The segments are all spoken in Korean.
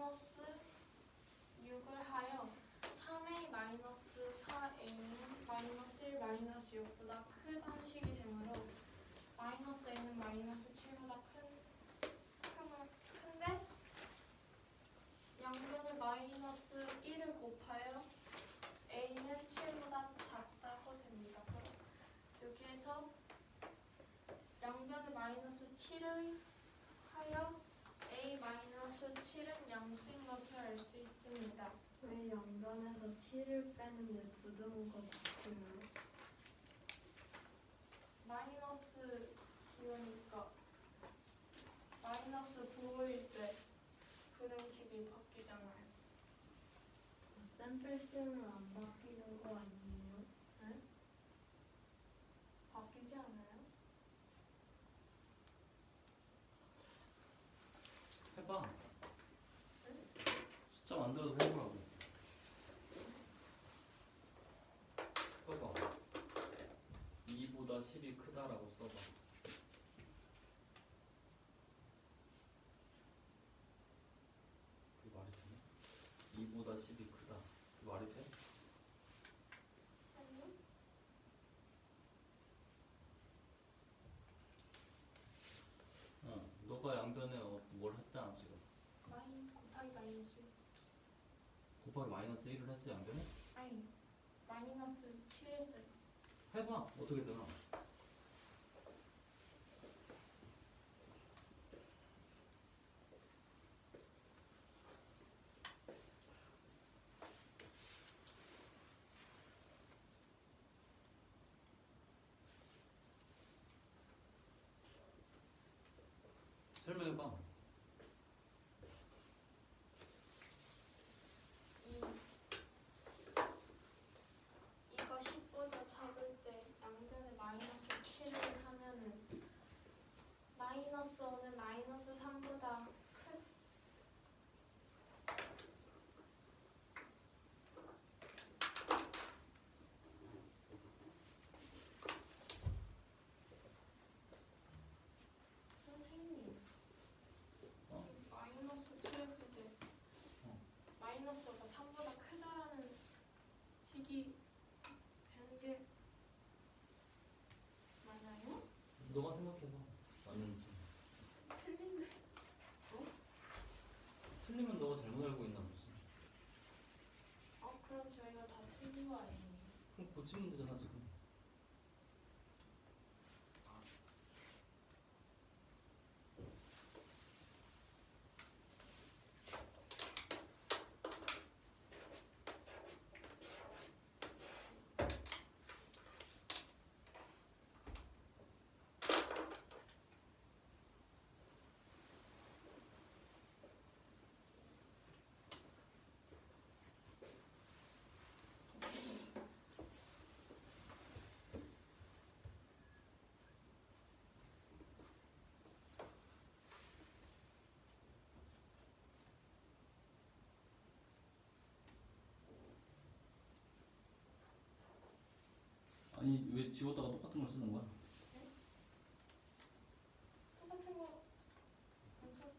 마이너스 6을 하여 3a 마이너스 4a는 마이너스 1 마이너스 6보다 크다는 식이 되므로 마이너스 a는 마이너스 7보다 큰데 양변에 마이너스 1을 곱하여 a는 7보다 작다고 됩니다. 여기에서 양변에 마이너스 7을 하여 a 마이너스 7은 양수인 것을 알 수 있습니다. 왜 양변에서 7을 빼는데 부등호가 바뀌어요? 마이너스 기호니까 마이너스 부호일 때 분행식이 바뀌잖아요. 샘플스는 안 바뀌는 거 아니에요? 네? 바뀌지 않아요? 해봐. 네? 숫자 만들어서 해보라고. 써봐. 2보다 10이 크다라고 써봐. 그게 말이 되나? 2보다 10이 크다. 그게 말이 돼? 아니요? 너가 양변에 뭘 했잖아 지금. 곱하기 마이너스 곱하기 마이너스 1을 했어 양변에? 아니 마이너스 7 했어요. 해봐. 어떻게 되나? 설명해봐. 이거 10보다 작을 때 양변에 마이너스 7을 하면은 마이너스 5는 마이너스 3보다 큰 선생님 어? 마이너스 7 했을 때 마이너스 5가 3보다 크다라는 식이 되는 게 맞나요? 너가 생각해봐. 맞는지. 틀린데 틀리면 너가 잘못 알고 있나 보지. 그럼 저희가 다 틀린 거 아니에요? 그럼 고치면 되잖아 지금. 아니 왜 지웠다가 똑같은 걸 쓰는 거야? 똑같은 거 안 써?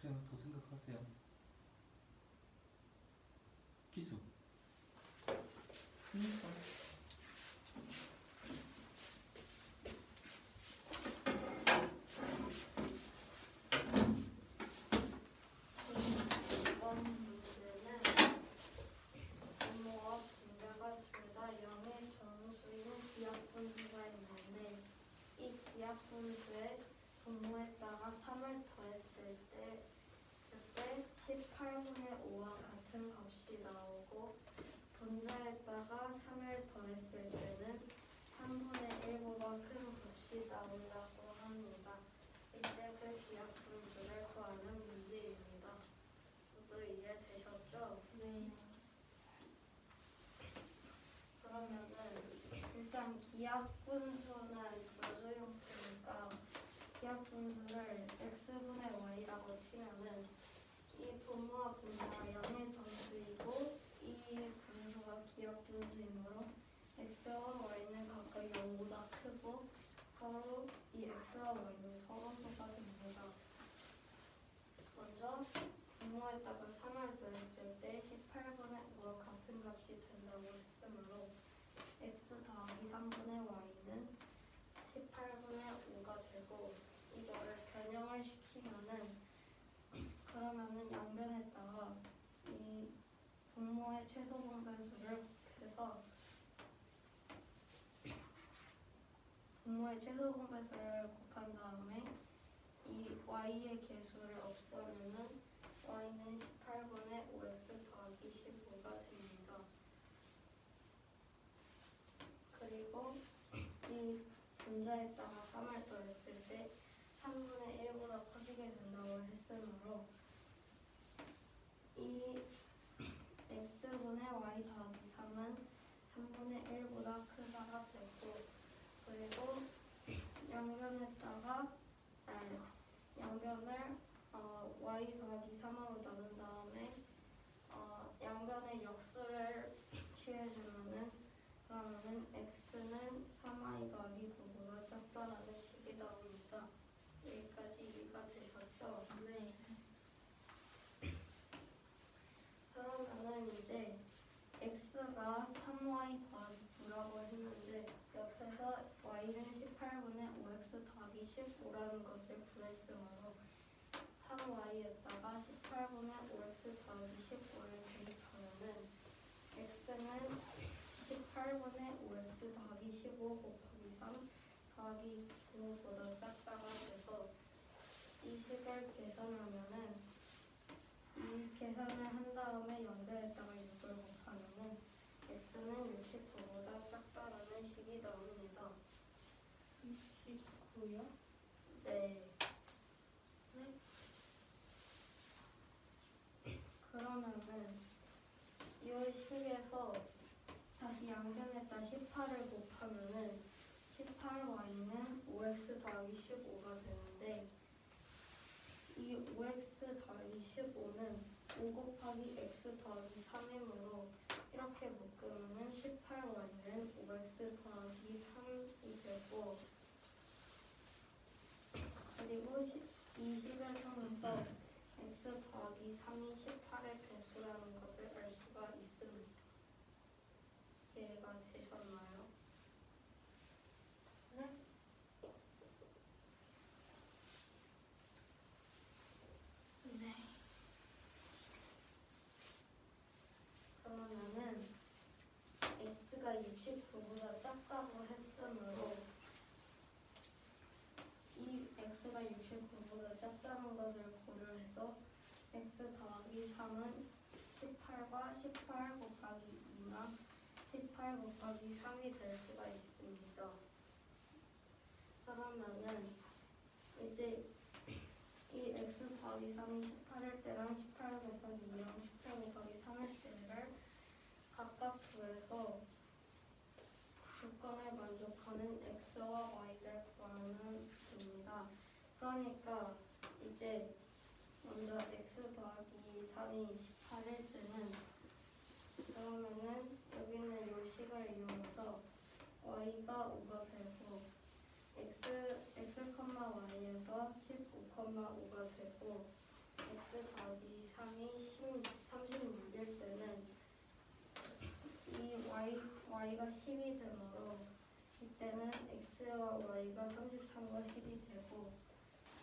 그래요. 더 생각하세요. 기수. 그러니까. 이번 문제는 분모와 분자가 둘 다 0의 정수인 기하분수가 있는데 이 기하분수에 분모에다가 3을 더했을 때 그때 18분의 5와 같은 값이 나오고 분자에다가 3을 더했을 때는 3분의 1보다 큰 값이 나온다고 합니다. 이때 그 기하분수를 구하는 문제입니다. 모두 이해되셨죠? 네. 그러면은 일단 기하분수는 분수형태니까 기하분수를 x분의 y라고 치면은 이 분모와 분모가 0의 정수이고 이 분수가 기하분수이므로 x와 y는 각각 0보다 크고 서로 이 x와 y는 서로소가 됩니다. 먼저 분모에다가 3을 더했을 때 18분의 5와 같은 값이 된다고 했으므로 x 더하기 3분의 y는 18분의 5가 되고 이거를 변형을 시키면은 그러면은 양변에다가 이 분모의 최소 공배수를 곱해서 분모의 최소 공배수를 곱한 다음에 이 y의 개수를 없애면은 y는 18분의 5x 더하기 15가 됩니다. 그리고 이 분자에다가 3을 더했을 때 3분의 1보다 커지게 된다고 했으므로 이 x분의 y 더하기 3은 3분의 1보다 크다가 되고 그리고 양변에다가 양변을 y 더하기 3으로 나눈 다음에 양변의 역수를 취해주면은 그러면은 x는 3y 더하기 9보다 작다라는 식이 나옵니다. 여기까지 이해가 되셨죠? 네. 그러면은 이제 x가 3y 더하기 9라고 했는데 옆에서 y는 18분의 5x 더하기 15라는 것을 구했으므로 3y에다가 18분의 5x 더하기 15를 대입하면은 x는 18분의 5x 더하기 15 곱하기 3 더하기 9보다 작다가 돼서 이 식을 계산하면은 이 계산을 한 다음에 연배에다가 6을 곱하면은 x는 69보다 작다라는 식이 나옵니다. 69요? 네. 그러면은 이 식에서 다시 양변에다 18을 곱하면은 18y는 5x 더하기 15가 되는데 이 5x 더하기 15는 5 곱하기 x 더하기 3이므로 이렇게 묶으면은 18y는 5x 더하기 3이 되고 그리고 이 식을 통해서 x 더하기 3이 18의 배수라는 것을 알 수가 있습니다. 이해가 되셨나요? 네. 네. 그러면은 x가 69보다 작다고 했으므로 이 x가 69보다 작다는 것을 고려해서 x 더하기 3은 18과 18 곱하기 2나 18 곱하기 3이 될 수가 있습니다. 그러면은 이제 이 x 더하기 3이 18일 때랑 18 곱하기 2랑 18 곱하기 3일 때를 각각 구해서 조건을 만족하는 x와 y를 구하면 됩니다. 그러니까 이제 먼저 x 더하기 3이 18일 때는 그러면은 여기는 요식을 이용해서 y가 5가 돼서 x, y에서 15,5가 되고 x 더하기 3이 36일 때는 이 y가 10이 되므로 이때는 x와 y가 33과 10이 되고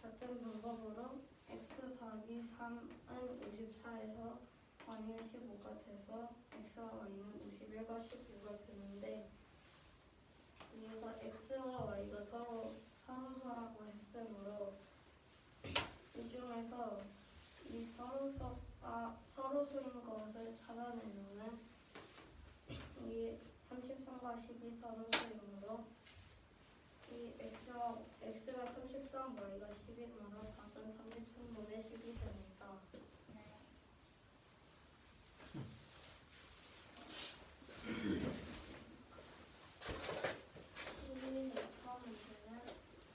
같은 방법으로 x 더하기 3은 54에서 y는 15가 돼서 x와 y는 51과 19가 되는데 여기서 x와 y가 서로 서로서라고 했으므로 이 중에서 이 서로소인 것을 찾아내면은 이 33과 10이 서로소이므로 이 x가 33, y가 10이므로 답은 33분의 10이 됩니다.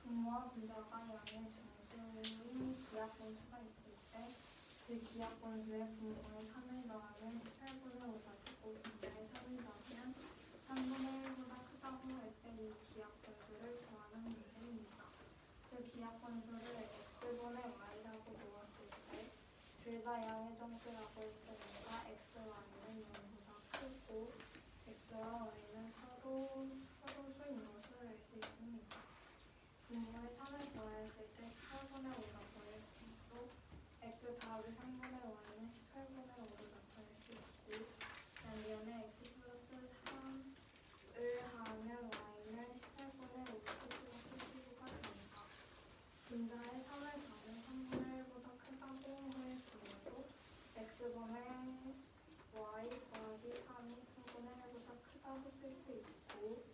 분모와 분자가 양의 정수인 기하 분수가 있을 때 그 기하 분수의 분모에 3을 더하면 18분의 5가 되고 분자에 3을 더하면 3분의 1보다 크다고 할 때 이 기하 분수를 구하는 문제입니다. 그 기하 분수를 x분의 y라고 놓았을 때 둘 다 양의 정수라고 했으니까 x, y는 0보다 크고 x와 y는 서로수인 것을 알 수 있습니다. 분모에 3을 더했을 때 18분의 5가 더할 수 있고 x 더하기 3분의 y는 18분의 5로 나타낼 수 있고 반면에 x 플러스 3을 하면 y는 18분의 5로 표시가 됩니다. 분자에 3을 더하면 3분의 1보다 크다고 했으므로 x분의 y 더하기 3이 3분의 1보다 크다고 쓸 수 있고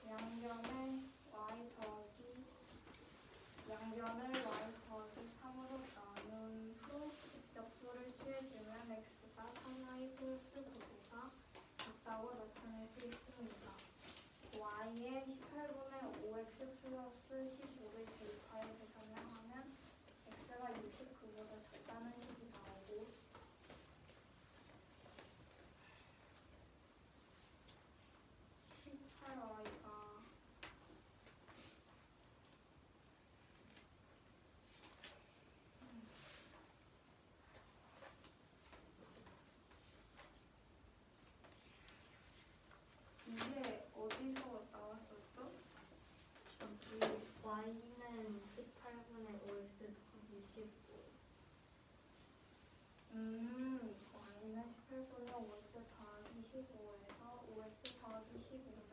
양변을 y 더하기 3으로 나눈 후 역수를 취해주면 x가 3y 플러스 9보다 작다고 나타낼 수 있습니다. y에 18분의 5x 플러스 15를 대입하여 계산하면 x가 69보다 작다는 식이 나오고 18y가 이게 어디서 나왔었죠? 저기 y는 18분의 5x 더하기 15 y는 18분의 5x 더하기 15에서 5x 더하기 15는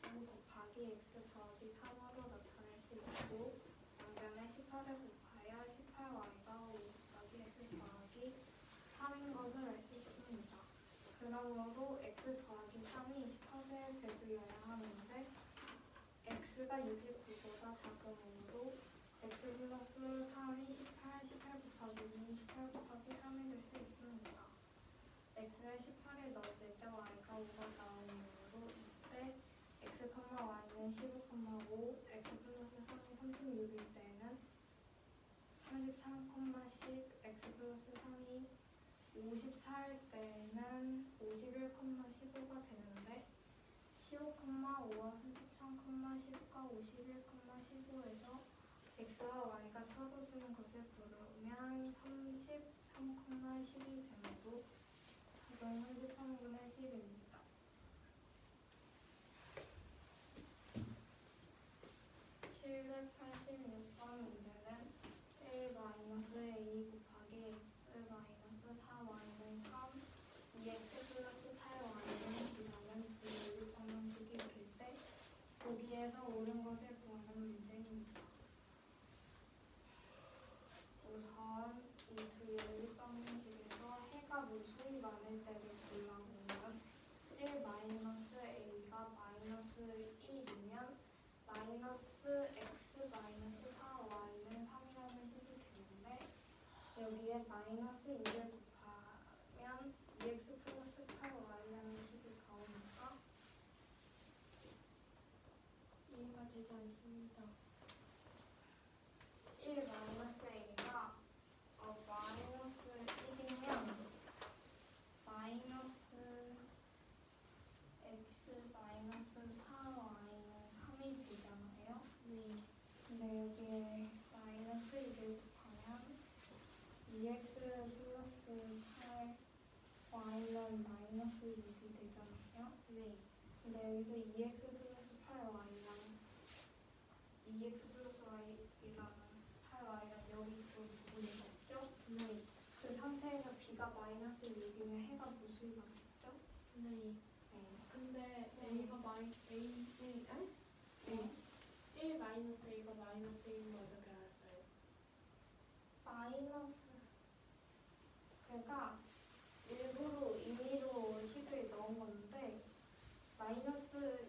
5 곱하기 x 더하기 3으로 나타낼 수 있고 양변에 18을 곱하여 18y가 5 곱하기 x 더하기 3인 것을 알 수 있습니다. 그러므로 x 더하기 3이 18의 배수여야 하는데 x가 69보다 작음으로 x 플러스 3이 18 곱하기 2, 18 곱하기 3이 될 수 있습니다. x에 18을 넣었을 때 y가 5가 나오므로 이때 x, y는 15,5, x 플러스 3이 36일 때는 33,10, x 플러스 3이 54일 때는 51,15가 되는데 15,5와 33,10과 51,15에서 x와 y가 서로수인 것을 부르면 33,10이 되므로 답은 33분의 10입니다. 786번 문제는 1-a 곱하기 x-4y는 3, 2x 플러스 8y는 b라는 두 연립 방정식이 있을 때 보기에서 옳은 것을 구하는 문제입니다. 우선 이 두 연립 방정식에서 해가 무수히 많을 때를 골라보면 1-a가 마이너스 1이면 마이너스 x 마이너스 4y는 3이라는 식이 되는데 여기에 마이너스 2를 곱하면 2x 플러스 8y라는 식이 나오니까 이해가 되지 않습니다. 1-a가 마이너스 1이면 마이너스 x 마이너스 4y는 3이 되잖아요. 근데 여기에 마이너스 1을 곱하면 2x 플러스 8 y는 마이너스 6이 되잖아요. 네. 근데 여기서 2x 플러스 8y랑 2x 플러스 y이랑 8y랑 여기 두 부분이 없죠? 네. 그 상태에서 b가 마이너스 6이면 해가 무수히 많겠죠? 네. 네. 근데 네. A가 네. 1 마이너스 A가 마이너스 1인 거 어떻게 알았어요? 마이너스 그러니까 일부러 임의로 식을 넣은 건데 마이너스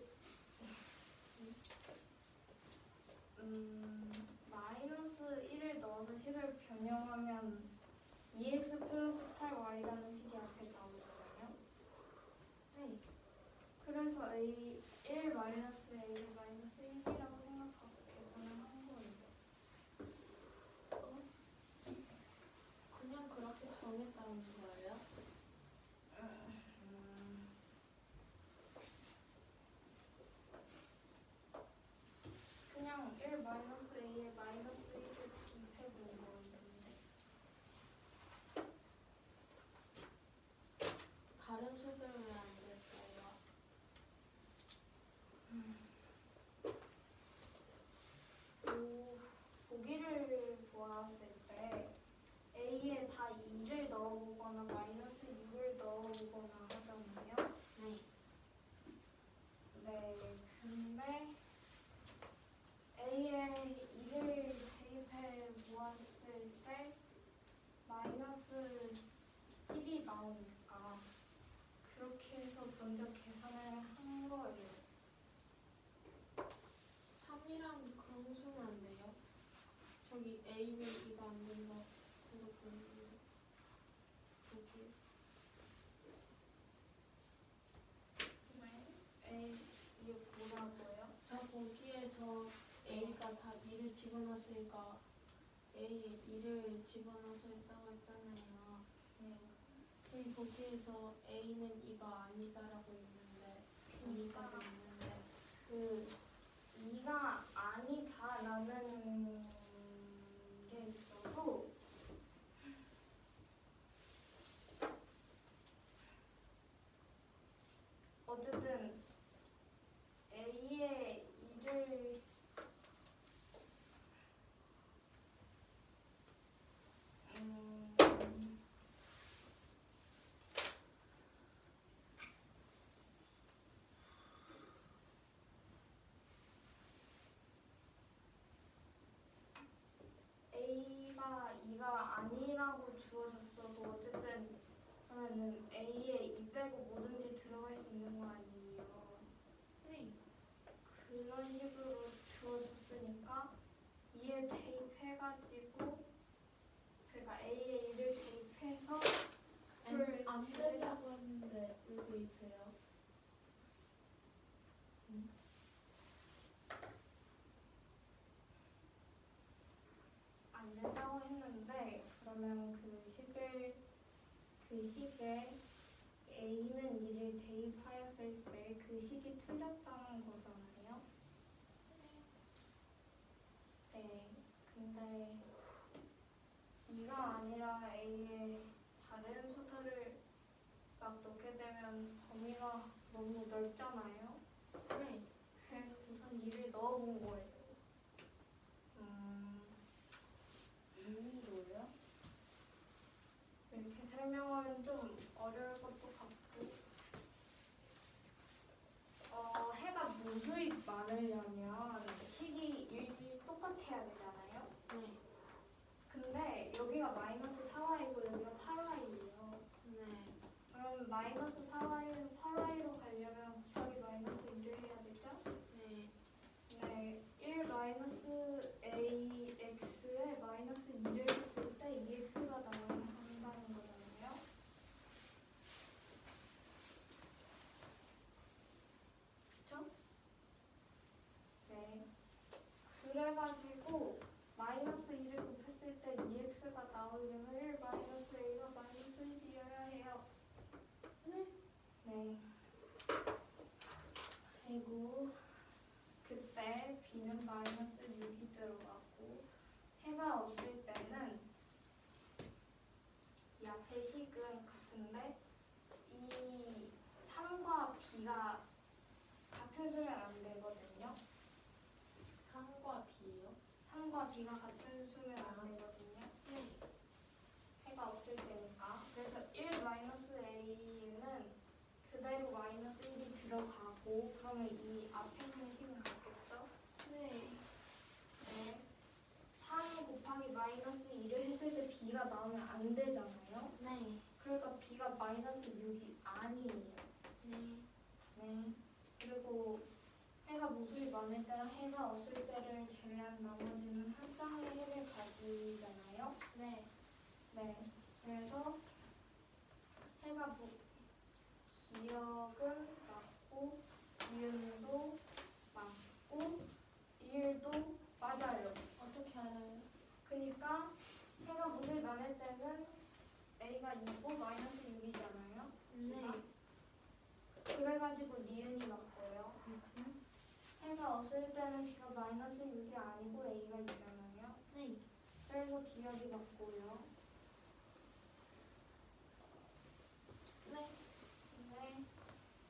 마이너스 1을 넣어서 식을 변형하면 2x 플러스 8y라는 식이 앞에 나오잖아요. 네. 그래서 a 1 마이너스 a를 마이너스 1이라고 생각하고 계산을 한 거예요. 그냥 그렇게 정했다는 거예요? 그냥 1 마이너스 a에 마이너스 1을 대입해본 거였는데 다른 수들은 왜 안 됐어요? 보기를 보았을 때 a에 다 2를 넣어보거나 마이너스 6을 넣어보거나 하잖아요. 네. 네, 근데 a에 2를 대입해 보았을 때 마이너스 1이 나오니까 그렇게 해서 먼저 계산을 한 거예요. 3이랑 그런 수는 안 돼요? 저기 A는 2가 안 된다. 이거 보는데. 여기. a 이게 뭐라고요? 저 보기에서 A가 다 2를 집어넣었으니까 A에 2를 집어넣어서 했다고 했잖아요. 네. 저희 보기에서 A는 2가 아니다라고 있는데, 아니다고 있는데, 그 2가 아니다라는 게 있어도 어쨌든 a의 2를 a가 2가 아니라고 주어졌어도 어쨌든 그러면은 a에 2 빼고 뭐든지 들어갈 수 있는 거 아니에요. 네. 그런 식으로 주어졌으니까 2에 대입해가지고 그러니까 a에 2를 대입해서 안 된다고 했는데 왜 대입해요? 안 된다고 했는데 그러면 그 식에 a는 2를 대입하였을 때 그 식이 틀렸다는 거잖아요. 네. 근데 2가 아니라 a에 다른 수들을 막 넣게 되면 범위가 너무 넓잖아요. 네. 그래서 우선 2를 넣어본 거예요. 의미로요? 이렇게 설명하면 좀 어려울 것도 같고 해가 무수히 많으려면 식이 똑같아야 되잖아요. 네. 근데 여기가 마이너스 4y고 여기가 8y예요. 네. 그럼 마이너스 4y에서 8y로 가려면 곱하기 마이너스 2를 해야 되죠? 네. 네, 1 마이너스 ax에 마이너스 2를 했을 때 2x가 나와야 한다는 거잖아요. 그쵸? 네. 그래가지고 마이너스 2를 곱했을 때 2x가 나오려면 1 마이너스 a가 마이너스 1이어야 해요. 네. 네. 그리고 그때 b는 마이너스 6이 들어가고 해가 없을 때는 대식은 같은데 이 3과 b가 같은 수면 안 되거든요. 3과 B요? 3과 b가 같은 수면 안 되거든요. 네. 해가 없을 때니까. 그래서 1-a는 그대로 마이너스 1이 들어가고 그러면 이 앞에 있는 식은 같겠죠? 네. 네. 3 곱하기 마이너스 2를 했을 때 b가 나오면 안 되잖아요. 네. 그러니까 b가 마이너스 6이 아니에요. 네. 네. 그리고 해가 무수히 많을 때랑 해가 없을 때를 제외한 나머지는 한 쌍의 해를 가지잖아요. 네. 네. 그래서 해가 기억은 맞고 이음도 맞고 일도 맞아요. 어떻게 알아요? 그러니까 해가 무수히 많을 때는 a가 2고 마이너스 6이잖아요. 네. 그래가지고 니은이 맞고요. 해가 없을 때는 b가 마이너스 6이 아니고 a가 있잖아요. 네. 그래서 기억이 맞고요. 네. 네.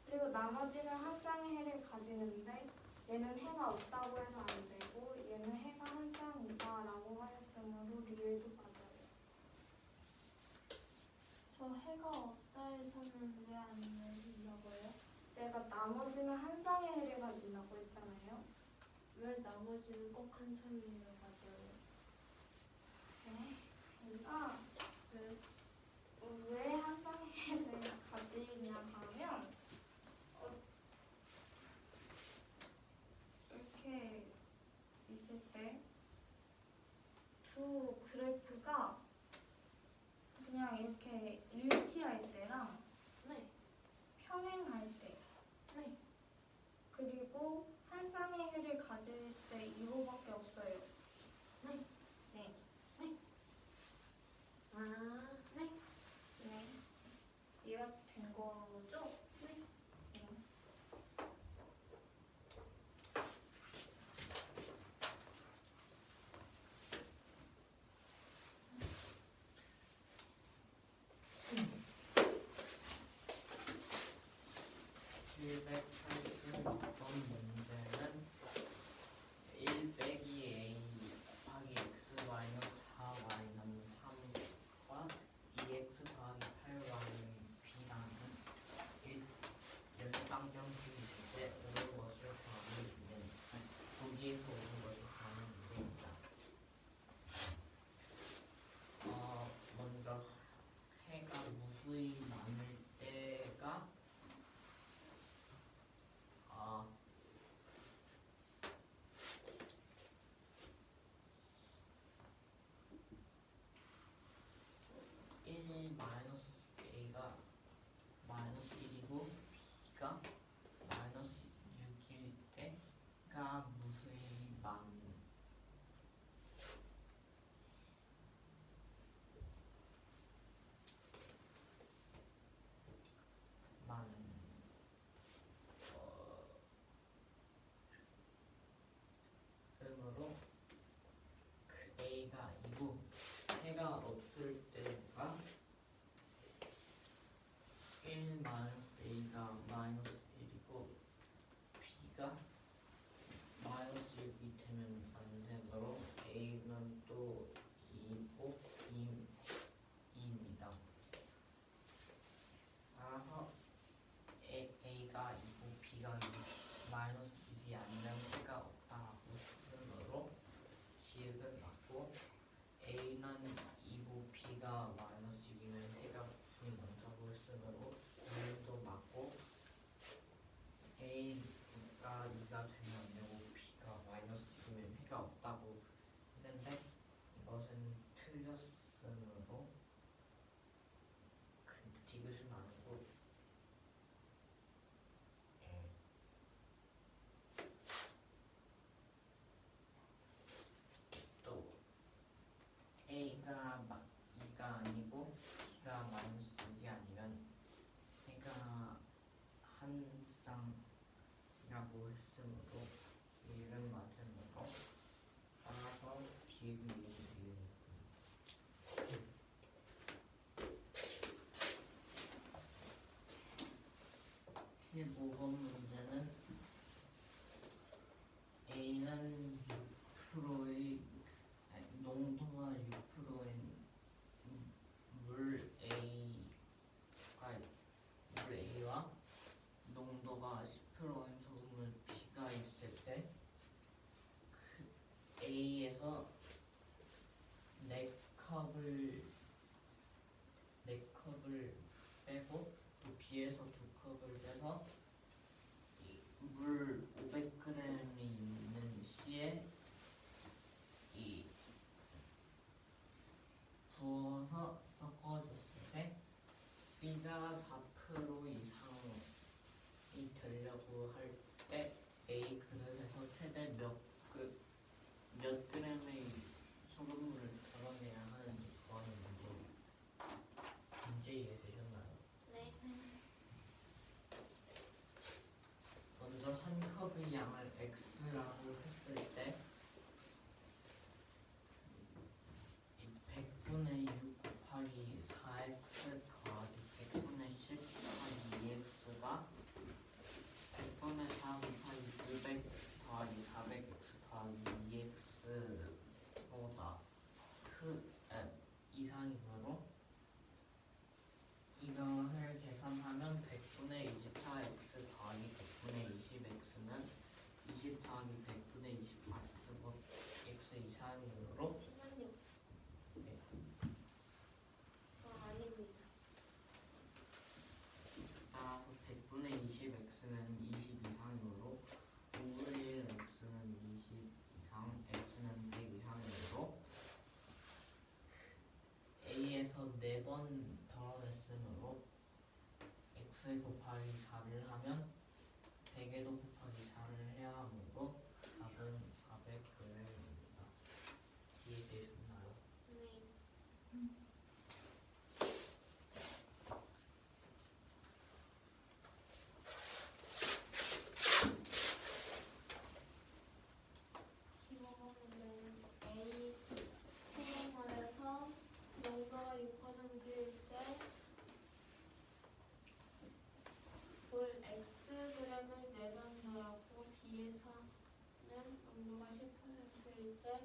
그리고 나머지는 한 쌍의 해를 가지는데 얘는 해가 없다고 해서 안 되고 얘는 해가 한 쌍이다라고 하였으므로 리을도 맞아요. 저 해가 없다 해서는 왜 안 내리려고요? 내가 나머지는 한 쌍의 해를 가진다고 했잖아요. 왜 나머지는 꼭 한 쌍이를 가져요? 네. 그러니까 왜? 왜 한 쌍의 해를 가지냐 하면 이렇게 있을 때 두 그래프가 그냥 이렇게 일치할 때랑 네. 평행할 때 네. 그리고 한 쌍의 해를 가질 때 이거밖에 없어요. 네. 네. 아, 네. 네. 이해가 된 거죠? 네. 네. 문제는 1 빼기 a 곱하기 x 마이너스 4 y는 3과 2x 더하기 8y는 b라는 연방정식이 있을 때 옳은 것을 구하는 문제입니다. 거기에서 옳은 것을 구하는 문제입니다. 먼저 해가 무수히 많을 때가 1 마이너스 a가 마이너스 1이고 b가 마이너스 6일 때가 무수히 많은 으로 그 a가 2고 해가 없을 때가 1 마이너스 a가 마이너스 1이고 b가 마이너스 6이 되면 안 되므로 a는 또 2고 2입니다. 따라서 a가 2고 b가 마이너스 6이 아니면 해가 없다라고 쓰므로 기억은 맞고 a는 2고 b가 마이너스 6이면 해가 무수히 많다고 했으므로 a도 맞고 a가 2가 되면 안 되고 b가 마이너스 6이면 해가 없다고 했는데 이것은 틀렸으므로 디귿은 아니고 또 a가 2가 아니고 b가 마이너스 6이 아니면 해가 한 쌍이라고 했으므로 얘는 맞으므로 따라서 비읍이 A에서 4컵을 빼고 또 B에서 2컵을 빼서 물 500g이 있는 C에 부어서 섞어줬을 때 C가 4% 이상이 되려고 할 때 A 그릇에서 최대 몇 g의 소금물을 덜어내야 하는지 그거는 문제 이해되셨나요? 네. 먼저 한 컵의 양을 X라고 했을 때 100분의 6 곱하기 4X 더하기 100분의 10 곱하기 2X가 100분의 4 곱하기 500 더하기 400X 더하기 2X보다 이상이므로 이것을 계산하면 100분의 24X 더하기 100분의 20X는 20 더하기 100분의 24X 이상이므로 잠시만요. 네. 아닙니다. 따라서 100분의 20x는 20 이상이므로 5분의 1 x는 20 이상, x는 100 이상이므로 A에서 4번 덜어냈으므로 x 곱하기 4를 하면 100에도 곱하기 4를 해야 하므로 답은 400g입니다. 이해되셨나요? 네. 기본 문제는 A 소금물에서 농도가 6%일 때 물 Xg을 4번 더하고 B에서는 농도가 10%일 때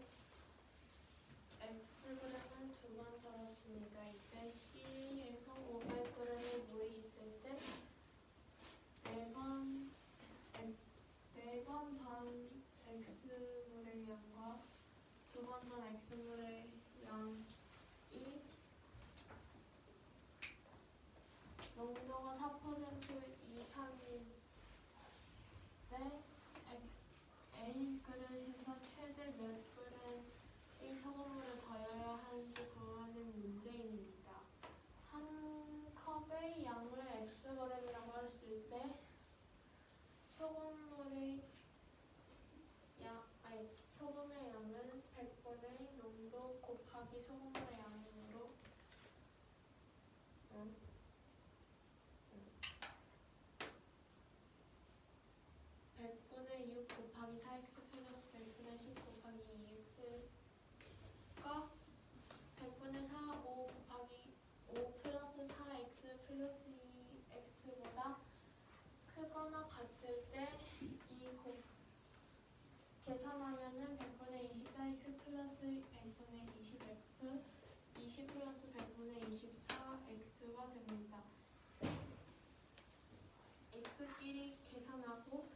Xg을 2번 더했습니다. 이때 C에서 500g의 물이 있을 때 4번 단 X물의 양과 2번 단 X물의 양이 농도가 4% 이상일 때 A 그릇에서 최대 몇 그릇의 소금물을 더해야 하는지 구하는 문제입니다. 한 컵의 양을 Xg이라고 했을 때 소금의 양은 100분의 농도 곱하기 소금물의 양이므로 100분의 6 곱하기 4x 플러스 100분의 10 곱하기 2x가 100분의 4, 5 곱하기 5 플러스 4x 플러스 2x보다 크거나 같을 때 계산하면은 100분의 24x 플러스 100분의 20x 20 플러스 100분의 24x가 됩니다. x끼리 계산하고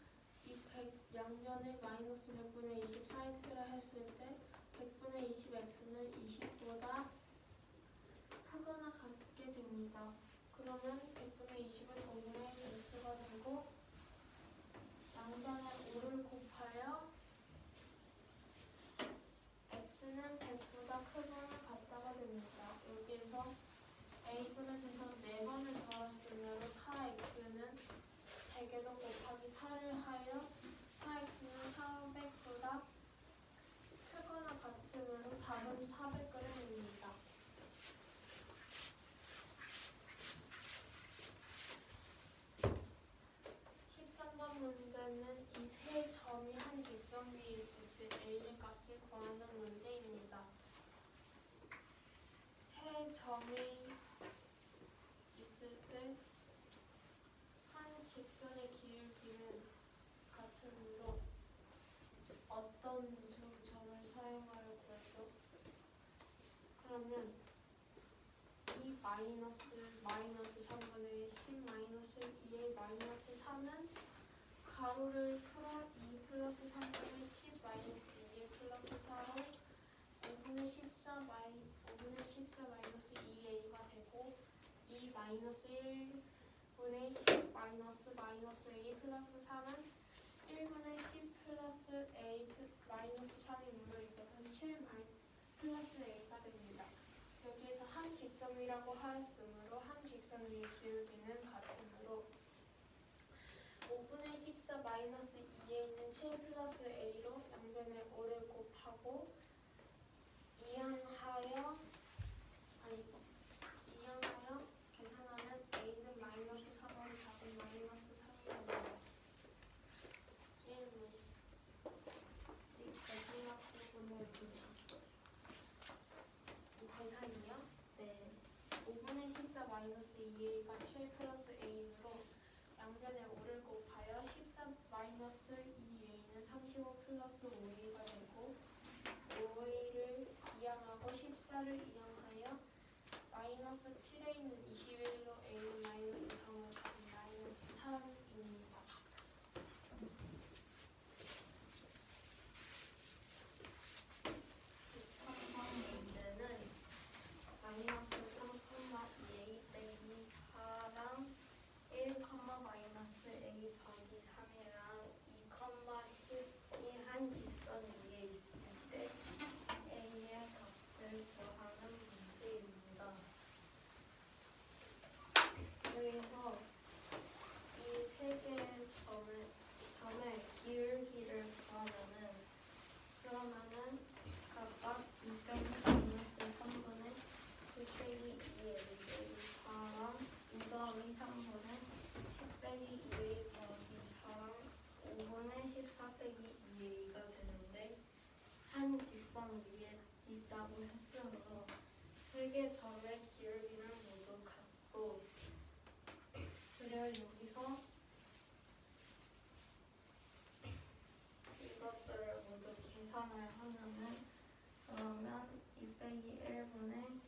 이 100 양변에 마이너스 100분의 24x를 했을 때 100분의 20x는 20보다 크거나 같게 됩니다. 그러면 100분의 20은 5분의 1x가 되고 양변에 5를 곱하여 x는 100보다 크거나 같다가 됩니다. 여기에서 A 그릇에서 4번을 더했으므로 4x는 100에도 곱하기 4를 하여 4x는 400보다 크거나 같으므로 답은 400g입니다. 13번 문제는 이 세 점이 한 직선 위에 있을 때 A의 값을 구하는 문제입니다. 세 점이 있을 때 한 직선의 기울기는 같으므로 어떤 두 점을 사용하여 구하죠? 그러면 이 마이너스 3분의 10 마이너스 2의 마이너스 4는 가로를 풀어 2 플러스 3분의 10 마이너스 2의 플러스 4로 5분의 14 마이너스 2a가 되고 2 마이너스 1분의 10 마이너스 a 플러스 3은 1분의 10 플러스 a 마이너스 3이므로 이것은 7 플러스 a가 됩니다. 여기에서 한 직선이라고 하였으므로 한 직선 위의 기울기는 같으므로 5분의 14 마이너스 2에 있는 7 플러스 a로 양변에 5를 곱하고 이항하여 계산하면 a는 마이너스 3원 답은 마이너스 3이 됩니다. 1문 이 마지막 부분을 보셨어요. 이 계산이요? 네. 5분의 14 마이너스 2a가 7 플러스 a이므로 양변에 5를 곱하여 14 마이너스 2a는 35 플러스 5a가 되고 5a를 이항하고 14를 이항하여 마이너스 7a는 21로 a는 마이너스 3을 답은 마이너스 3입니다. 문제는 마이너스 3,2a 빼기 4랑 1, 마이너스 a 더하기 3이랑 2, 10이 한 직선 위에 있을 때 a의 값을 구하는 문제입니다. 여기서 이 세 개의 점의 기울기를 구하면은 그러면은 각각 2 마이너스 3분의 10 빼기 2a 빼기 4랑 2 더하기 3분의 10 빼기 2a 더하기 4랑 5분의 14 빼기 2a가 되는데 한 직선 위에 있다고 했으므로 세 개 점의 기울기는 모두 같고 그래야 여기서 이것들을 모두 계산을 하면은 그러면 2 빼기 1분의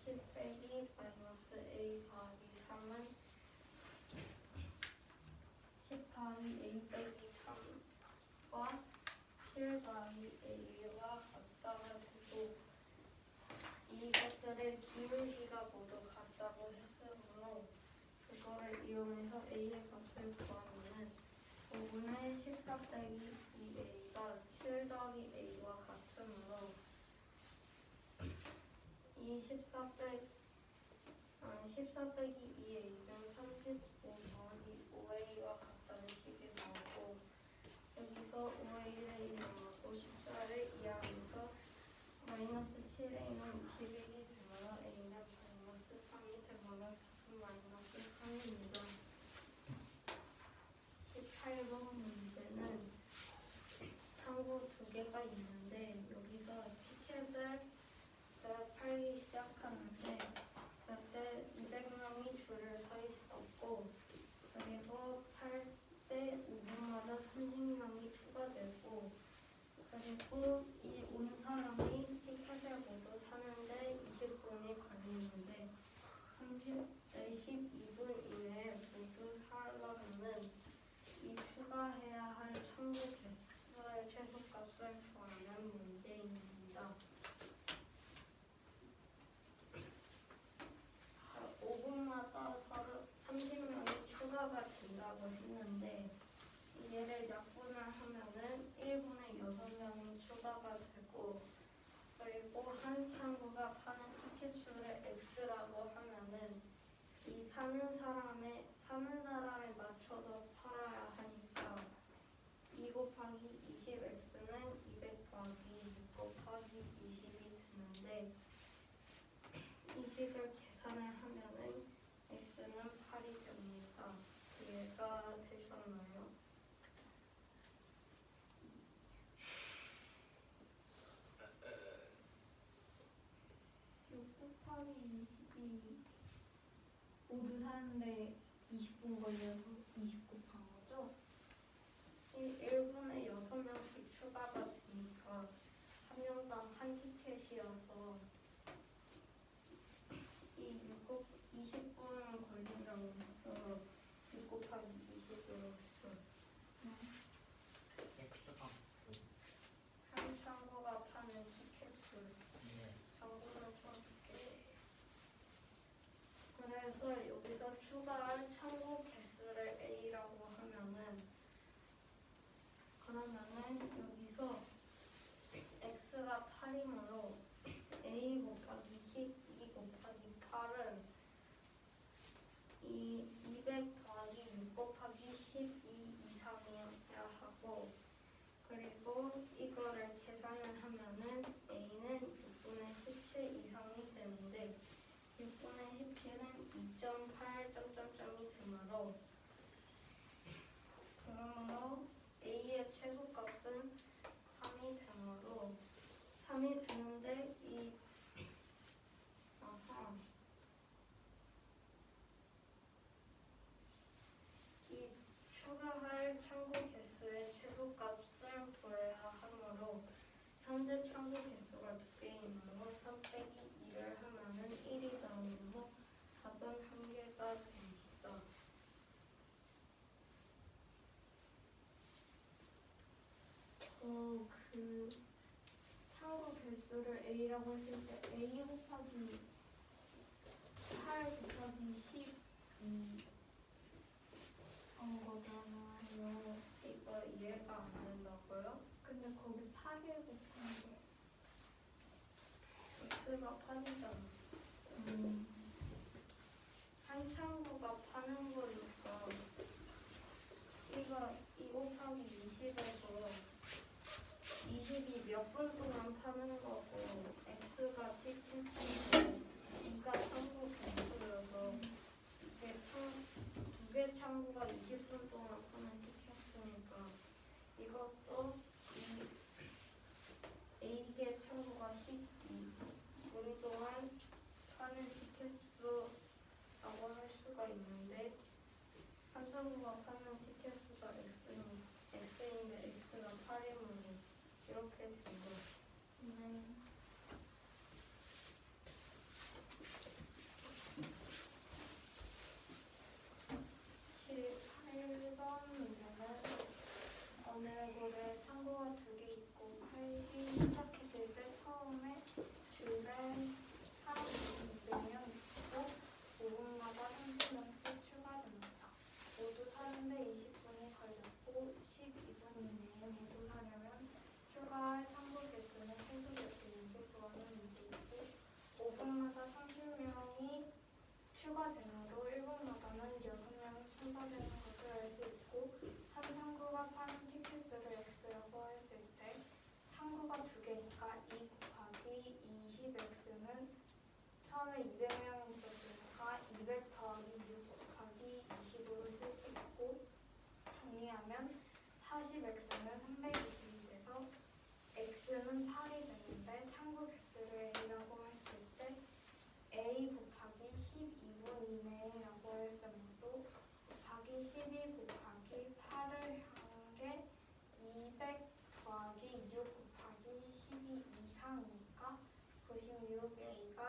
10 빼기 마이너스 a 더하기 3은 10 더하기 a 빼기 3과 7 더하기 a와 같다고 되고 이것들의 기울기가 모두 같다고 했으므로 그거를 이용해서 a의 값을 구하면은 5분의 14 빼기 2a가 7 더하기 a와 같으므로 이 14 빼기 2a는 35 더하기 5a와 같다는 식이 나오고 여기서 5a를 이용하고 14를 이항해서 마이너스 7a는 21이 되므로 a는 마이너스 3이 되므로 답은 마이너스 3입니다. 18번 문제는 창구 두 개가 있는데 여기서 티켓을 팔기 시작하는데 그때 200명이 줄을 서 있었고 그리고 팔 때 5분마다 30명이 추가되고 그리고 이 온 사람이 티켓을 모두 사는데 20분이 걸리는데 12분 이내에 모두 사려면은 이 추가해야 할 창구 개수의 최소값을 구하는 문제입니다. 5분마다 30명이 추가가 된다고 했는데 얘를 약분을 하면은 1분에 6명이 추가가 되고 그리고 한 창구가 파는 티켓 수를 x라고 하면은 이 사는 사람에 맞춰서 팔아야 하니까 2 곱하기 20x는 200 더하기 6 곱하기 20이 되는데 이 식을 계산을 하면은 x는 8이 됩니다. 이해가 되셨나요? 6 곱하기 20이 모두 사는데 20분 걸려서 20 곱한 거죠? 1분에 6명씩 추가가 되니까 한 명당 한 티켓이어서 이 20분 걸린다고 해서 6 곱하기 20으로 했어요. x가 한 창구가 파는 티켓 수 네. 창구 값을 여기서 추가할 참고 개수를 a라고 하면은 그러면은 여기서 x가 8이므로 a 곱하기 12 곱하기 8은 200 더하기 6 곱하기 12 이상이어야 하고 그리고 이거를 계산을 하면은 a는 6분의 17 이상이 되는데 6분의 17은 2.8 점점점이 되므로 그러므로 a의 최소값은 3이 되므로 3이 되는데 이 추가할 참고 개수의 최소값을 구해야 하므로 현재 참고 개수가 2개이므로 3 빼기 2를 하면은 1이 나오므로 답은 1개가 됩니다. 그 참고 개수를 a라고 했을 때 a 곱하기 8 곱하기 12 한 거잖아요. 이거 이해가 안 된다고요? 근데 거기 8을 곱한 게 x가 8이잖아. 한 창구가 파는 거니까 이거 2 곱하기 20에서 20이 몇 분 동안 파는 거고 x가 티켓이고 2가 창구 개수여서 이게 두 개 창구가 20분 동안 파는 티켓이니까 이것도 이 A개 창구가 12분 동안 파는 티켓수라고 할 수가 있는데 한 창구가 파는 티켓수가 X인데 X가 8이면 이렇게 된 거예요. 네. 어느고래 창고가 2개 있고 팔기 시작했을 때 처음에 줄에 사람이 있으면 있고 5분마다 30명씩 추가됩니다. 모두 사는데 20분이 걸렸고 12분 이내에 모두 사려면 추가할 참고 개수는 최소 몇 개인지 구하는 문제이고 5분마다 30명이 추가되므로 1분마다는 6명이 첨가되는 것을 알 수 있고 한 창구가 파는 티켓수를 x라고 했을 때 창구가 2개니까 2 곱하기 20x는 처음에 200명이 있었으니까 200 더하기 6 곱하기 20으로 쓸 수 있고 정리하면 40x는 320이 돼서 x는 8이 되는데 참고 개수를 a라고 했을 때 a 곱하기 12분 이내라고 했으므로 곱하기 12 곱하기 8을 한 게 200 더하기 6 곱하기 12 이상이니까 96a가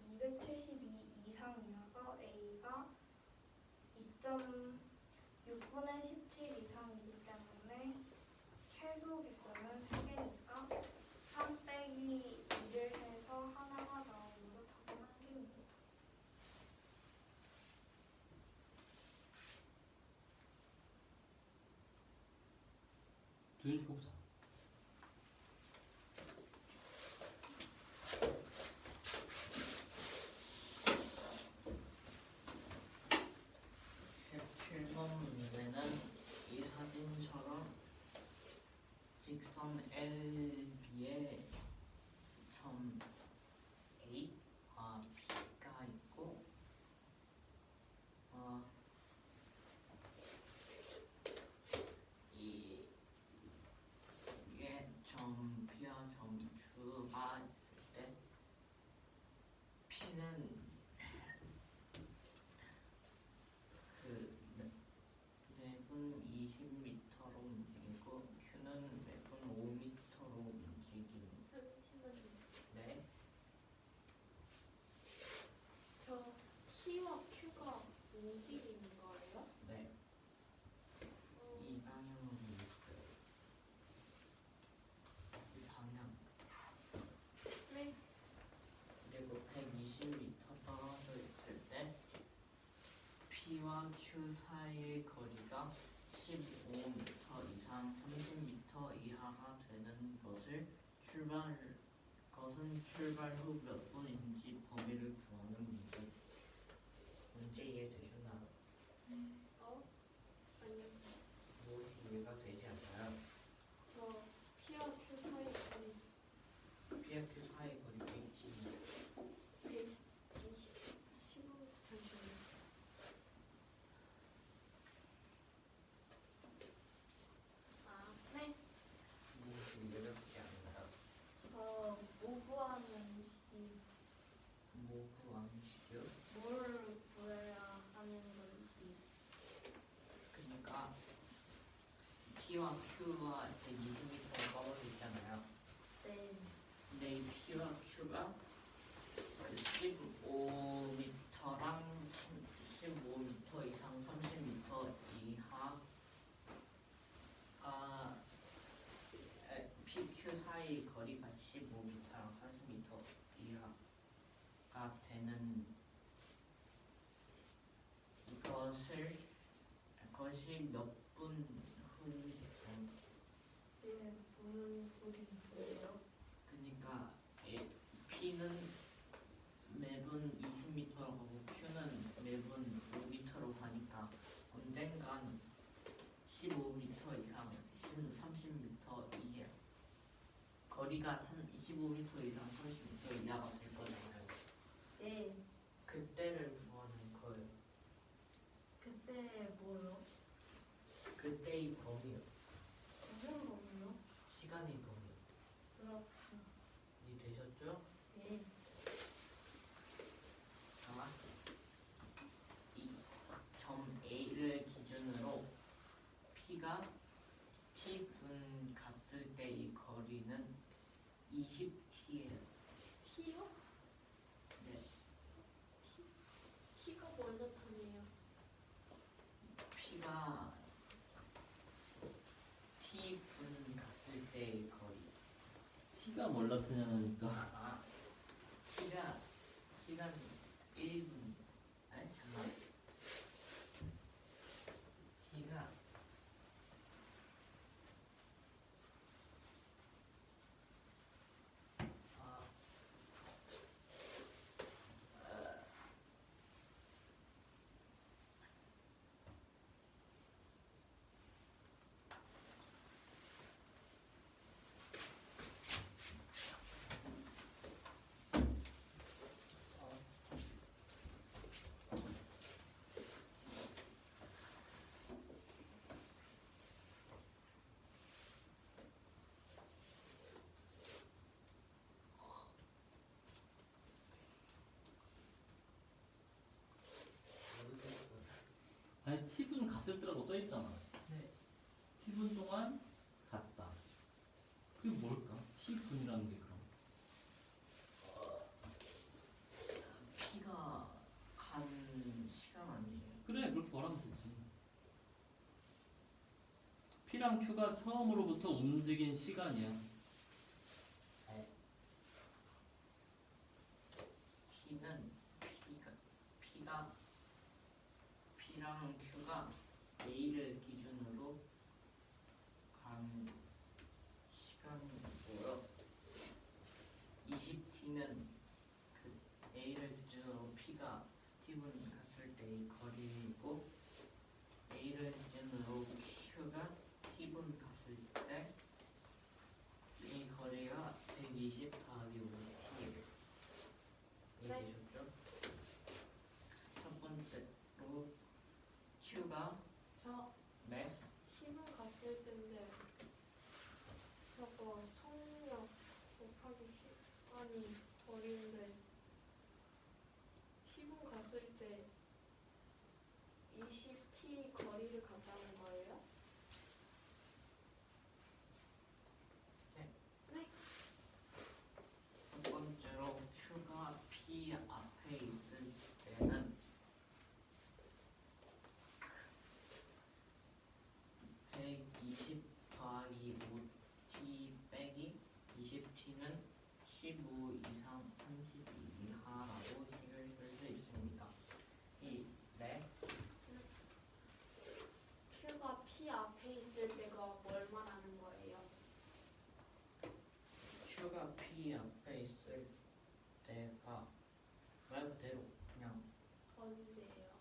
272 이상이어서 a가 2.6분의 17 이상이기 때문에 최소 개수는 3개니까 3 빼기 2를 해서 하나가 나오므로 답은 1개입니다. 도윤이 거 보자. 문제는 이 사진처럼 직선 LB에 점 A와 B가 있고 이게 점 B와 점 Q가 있을 때 P는 매분 20m로 움직이고 Q는 매분 5m로 움직이는데 P와 Q 사이의 거리가 15m 이상 30m 이하가 되는 것은 출발 후 몇 분인지 범위를 구하는 문제. 문제 이해되셨나요? 아니요. 무엇이 이해가 되지 않나요? 저 P와 Q 사이 거리 P와 Q 사이의 거리 120. 120 15 잠시만요. 네. 무엇이 이해가 되지 않나요? 저 모구하는 식이 뭐 구하는 식이요? 뭘 구해야 하는 건지. 그러니까 P와 Q와 120m가 떨어져 있잖아요. 네. 근데 이 P와 Q가 15m랑 15m 이상 30m 이하가 PQ 사이 거리가 15m랑 30m 이하가 되는 것이 몇 분 후인지 네, 무슨 소리예요? 그러니까 P는 매분 20m로 가고 Q는 매분 5m로 가니까 언젠간 15m 이상 30m 이하 거리가 15m 이상 30m 이하가 될 거잖아요. 네. 그때를 구하는 거예요. 그때 뭐요? 그때의 범위요. 무슨 범위요? 시간의 범위. 그렇구나. 이해되셨죠? 네. 자, 이 점 A를 기준으로 P가 T분 갔을 때 이 거리는 20T예요. T요? 네, T가 뭘 나타내요? P가 T분 갔을 때의 거리. T가 뭘 나타내냐니까. 아, T가 시간 1분. 아니 잠깐. T가 아, 모르겠어요. 아니 T분 갔을 때라고 써있잖아. 네. T분 동안 갔다. 그게 뭘까? T분이라는 게 그럼. P가 간 시간 아니에요? 그래, 그렇게 말하면 되지. P랑 Q가 처음으로부터 움직인 시간이야. 네. T는 P랑 Q가 A를 기준으로 간 시간이고요. 20T는 그 A를 기준으로 P가 T분 갔을 때의 거리이고 A를 기준으로 Q가 T분 갔을 때 이 거리가 120 더하기 5T예요. 이해되셨죠? 첫 번째로 Q가 저 네? T분 갔을 때인데 저거 속력 곱하기 시간이 거리인데 T분 갔을 때 20T 거리를 갔다는 거예요? 네. 네. 첫 번째로 Q가 P 앞에 있을 때는 120 더하기 5T 빼기 20T는 15 이상 32 이하라고 식을 쓸 수 있습니다. 네? P 앞에 있을 때가 말 그대로 그냥 언제예요?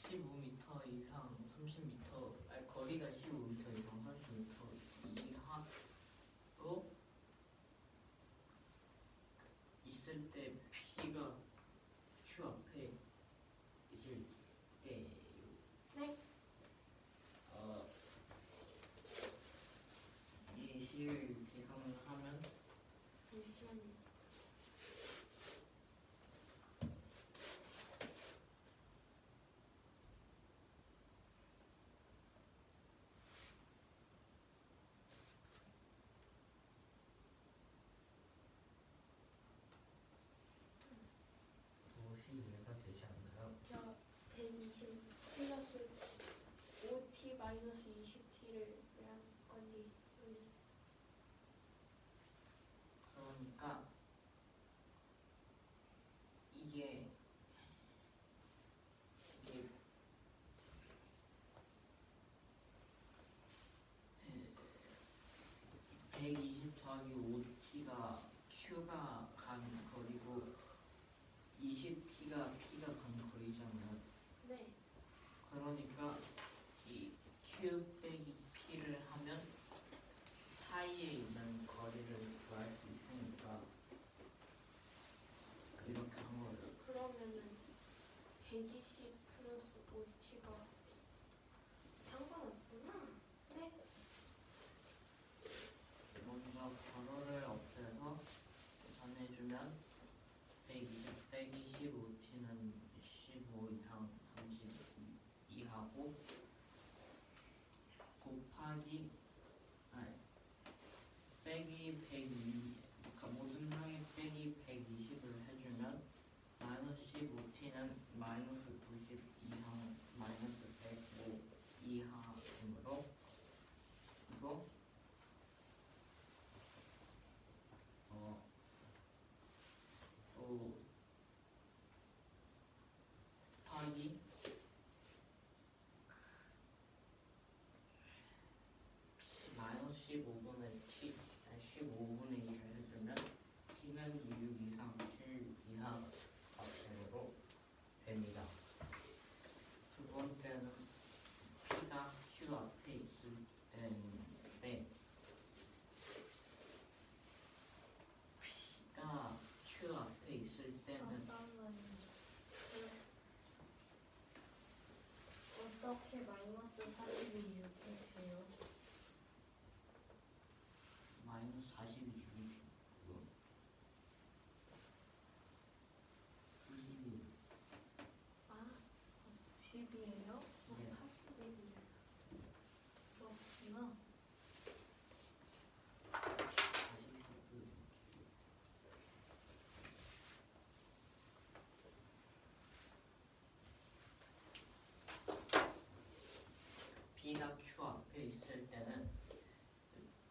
(15m) 이상 30m 아니 거리가 15m 이상 30m 이하로 있을 때 P가 Q 앞에 있을 때요. 네. 예시를 계산을 하면 잠시만요. 무엇이 이해가 되지 않나요? 자, 120 플러스 5t 마이너스 20t를 몇 건지 여기 그러니까 이게 이게 120 더하기 5t가 Q가 간 거리고 20t가 P가 간 거리잖아요. 네. 그러니까 이 Q 빼기 P를 하면 사이에 있는 거리를 구할 수 있으니까 이렇게 한 거예요. 그러면은 120 플러스 5t가 상관없구나. 네. 먼저 괄호를 없애서 계산해주면 120 빼기 15t는 15 이상 30 이하고 곱하기 아니 빼기 120 그러니까 모든 항에 빼기 120을 해주면 마이너스 15t는 마이너스 90 이상 마이너스 105 이하이므로 이거 또 곱하기 마이너스 15분의 t 아니 15분의 1을 해주면 t는 6 이상 7 이하 값으로 됩니다. 두 번째는 p가 q 앞에 있을 때인데 p가 q 앞에 있을 때는 잠깐만요. 어떻게 마이너스 40이 이렇게 돼요? 마이너스 40이 주기 90이 아, 10이에요? 네. 41이에요. 그렇구나. P가 Q 앞에 있을 때는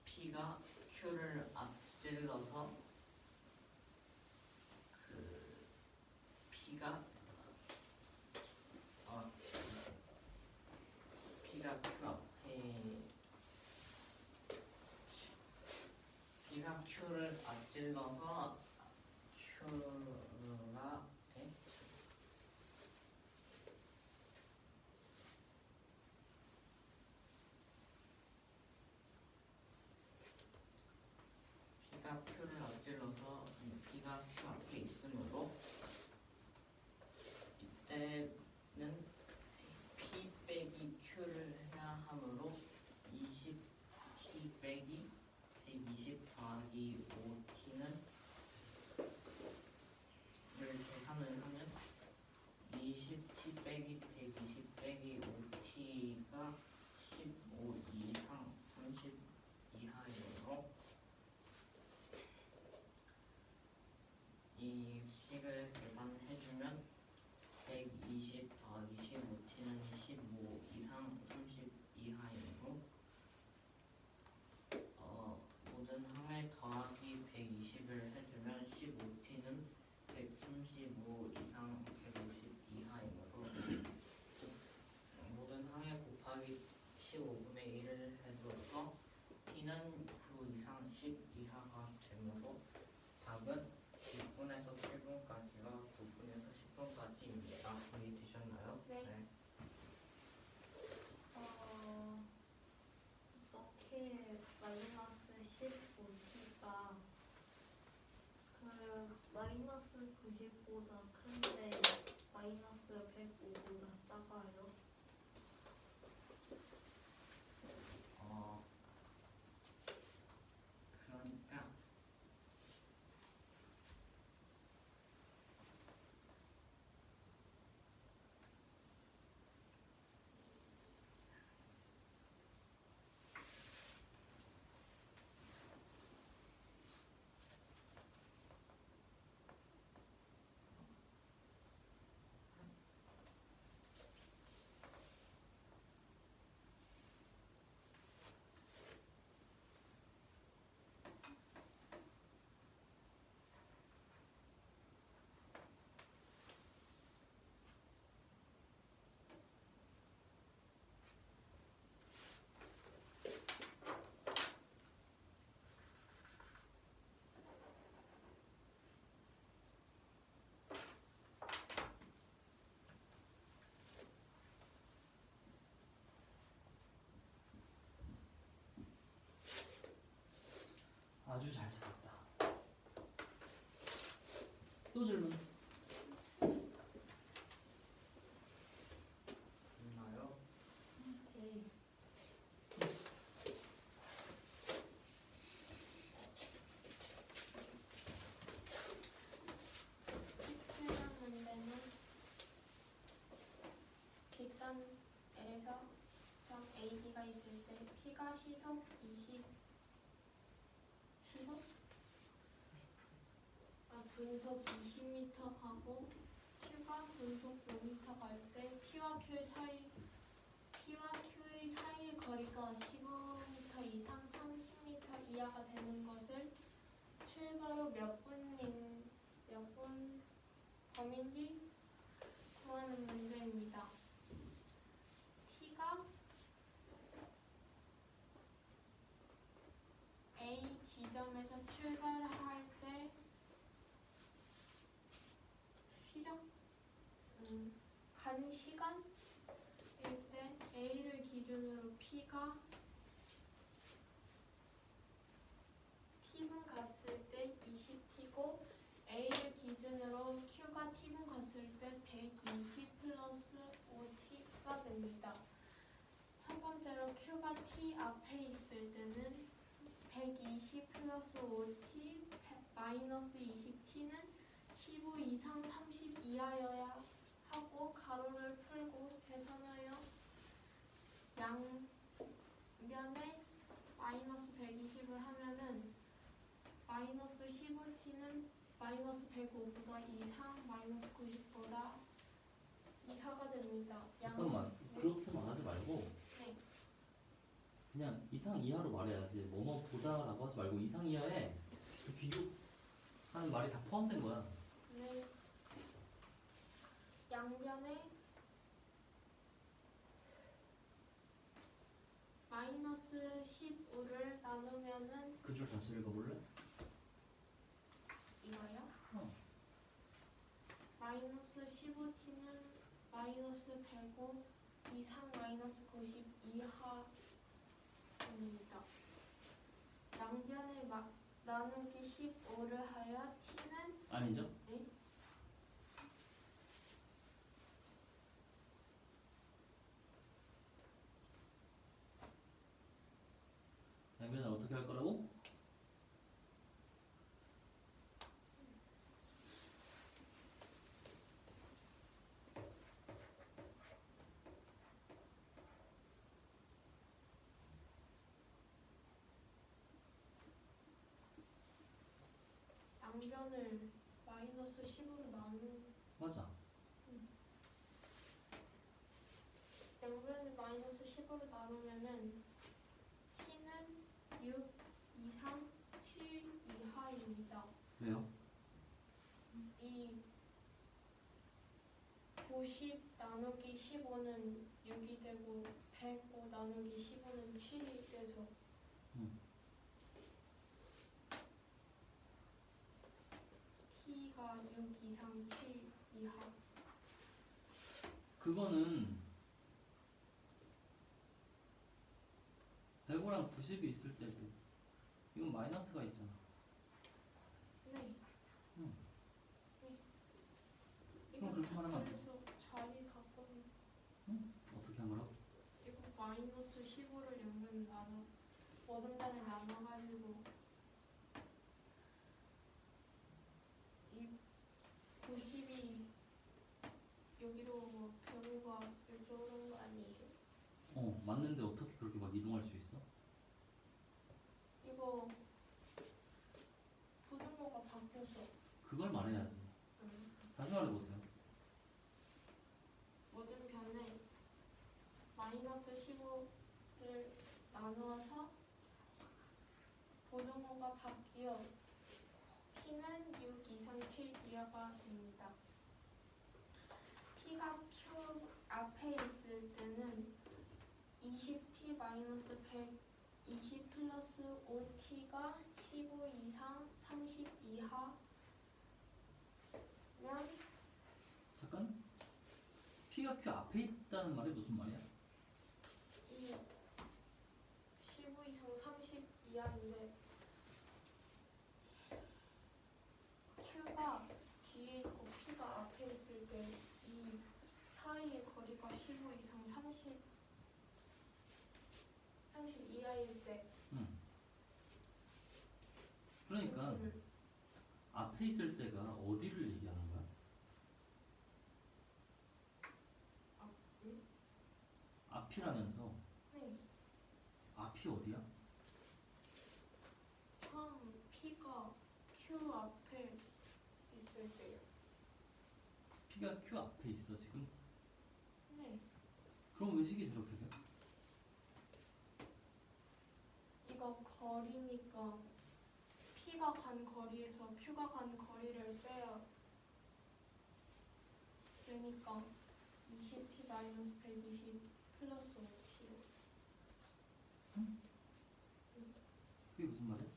P가 Q를 앞질러서 그 P가 P가 Q 앞에 P가 Q를 앞질러서 Q가 P가 Q를 앞질러서 P가 Q 앞에 있으므로 이때는 P 빼기 Q를 해야 하므로 20T 빼기 120 더하기 5T는 를 계산을 하면 20T 빼기 120 빼기 5T가 15 이상 30 이하이므로 이 식을 계산해주면 120 더하기 15t는 15 이상 30 이하이므로 모든 항에 더하기 120을 해주면 15t는 135 이상 150 이하이므로 모든 항에 곱하기 마이너스 15t가 그 마이너스 90보다 큰데 마이너스 105보다 작아요. 그러니까 아주 잘 찾았다. 또 질문. 있나요? 네. 해당 문제는 직선 L에서 점 AD가 있을 때 P가 시속 20 시속? 분속 20m 가고 Q가 분속 5m 갈 때 P와 Q의 사이의 거리가 15m 이상 30m 이하가 되는 것을 출발 후 몇 분 범인지 구하는 문제입니다. T가 A 지점에서 출발할 때 간 시간일 때 A를 기준으로 P가 T분 갔을 때 20T고 A를 기준으로 Q가 T분 갔을 때 120 플러스 5T가 됩니다. 첫 번째로 Q가 T 앞에 있을 때는 120 플러스 5T 마이너스 20T는 15 이상 30 이하여야 하고 가로를 풀고 계산하여 양변에 마이너스 120을 하면은 마이너스 15T는 마이너스 105보다 이상 마이너스 90보다 이하가 됩니다. 잠깐만. 그렇게 말하지 말고 네. 그냥 이상 이하로 말해야지. 뭐뭐 보다라고 하지 말고 이상 이하에 그 비교하는 말이 다 포함된 거야. 네. 양변에 마이너스 15를 나누면은 그 줄 다시 읽어볼래? 이거요? 어. 마이너스 15t는 마이너스 105 이상 마이너스 90 이하입니다. 양변에 나누기 15를 하여 t는 아니죠? 네? 양변을 어떻게 할 거라고? 양변을 마이너스 15로 맞아. 양변을 마이너스 15로 나누면은 t는 6 이상 7 이하입니다. 왜요? 이 90 나누기 15는 6이 되고 105 나누기 15는 7이 돼서 t가 6 이상 7 이하. 그거는 105랑 0이랑 90이 있을 때도 이건 마이너스가 있잖아. 네. 응. 네. 그럼 그렇게 말하면 안 되지. 그래서 자리 바꾸면 어떻게 한 거라고? 이거 마이너스 15를 양면 나눠 원음단에 나눠가지고 이 90이 여기로 오고 벽우가 이쪽으로 온 거 아니에요? 맞는데 어떻게 그렇게 막 이동할 수 있어? 이거 부등호가 바뀌어서 그걸 말해야지. 다시 말해보세요. 모든 변에 마이너스 15를 나누어서 부등호가 바뀌어 t는 6 이상 7 이하가 됩니다. p가 q 앞에 있을 때는 20t 마이너스 120 플러스 5t가 15 이상 30 이하면 잠깐. P가 Q 앞에 있다는 말이 무슨 말이야? 이 15 이상 30 이하인데 Q가 뒤에 있고 P가 앞에 있을 때 이 사이의 거리가 15 이상 30 이하일 때 그러니까 이거를 앞에 있을 때가 어디를 얘기하는 거야? 앞이라면서 네, 앞이 어디야? 처음 P가 Q 앞에 있을 때요. P가 Q 앞에 있어 지금? 네, 그럼 왜 식이 저렇게 돼? 이거 거리니까 P가 간 거리에서 Q가 간 거리를 빼야 되니까 20t 마이너스 120 플러스 5t요. 그게 무슨 말이야?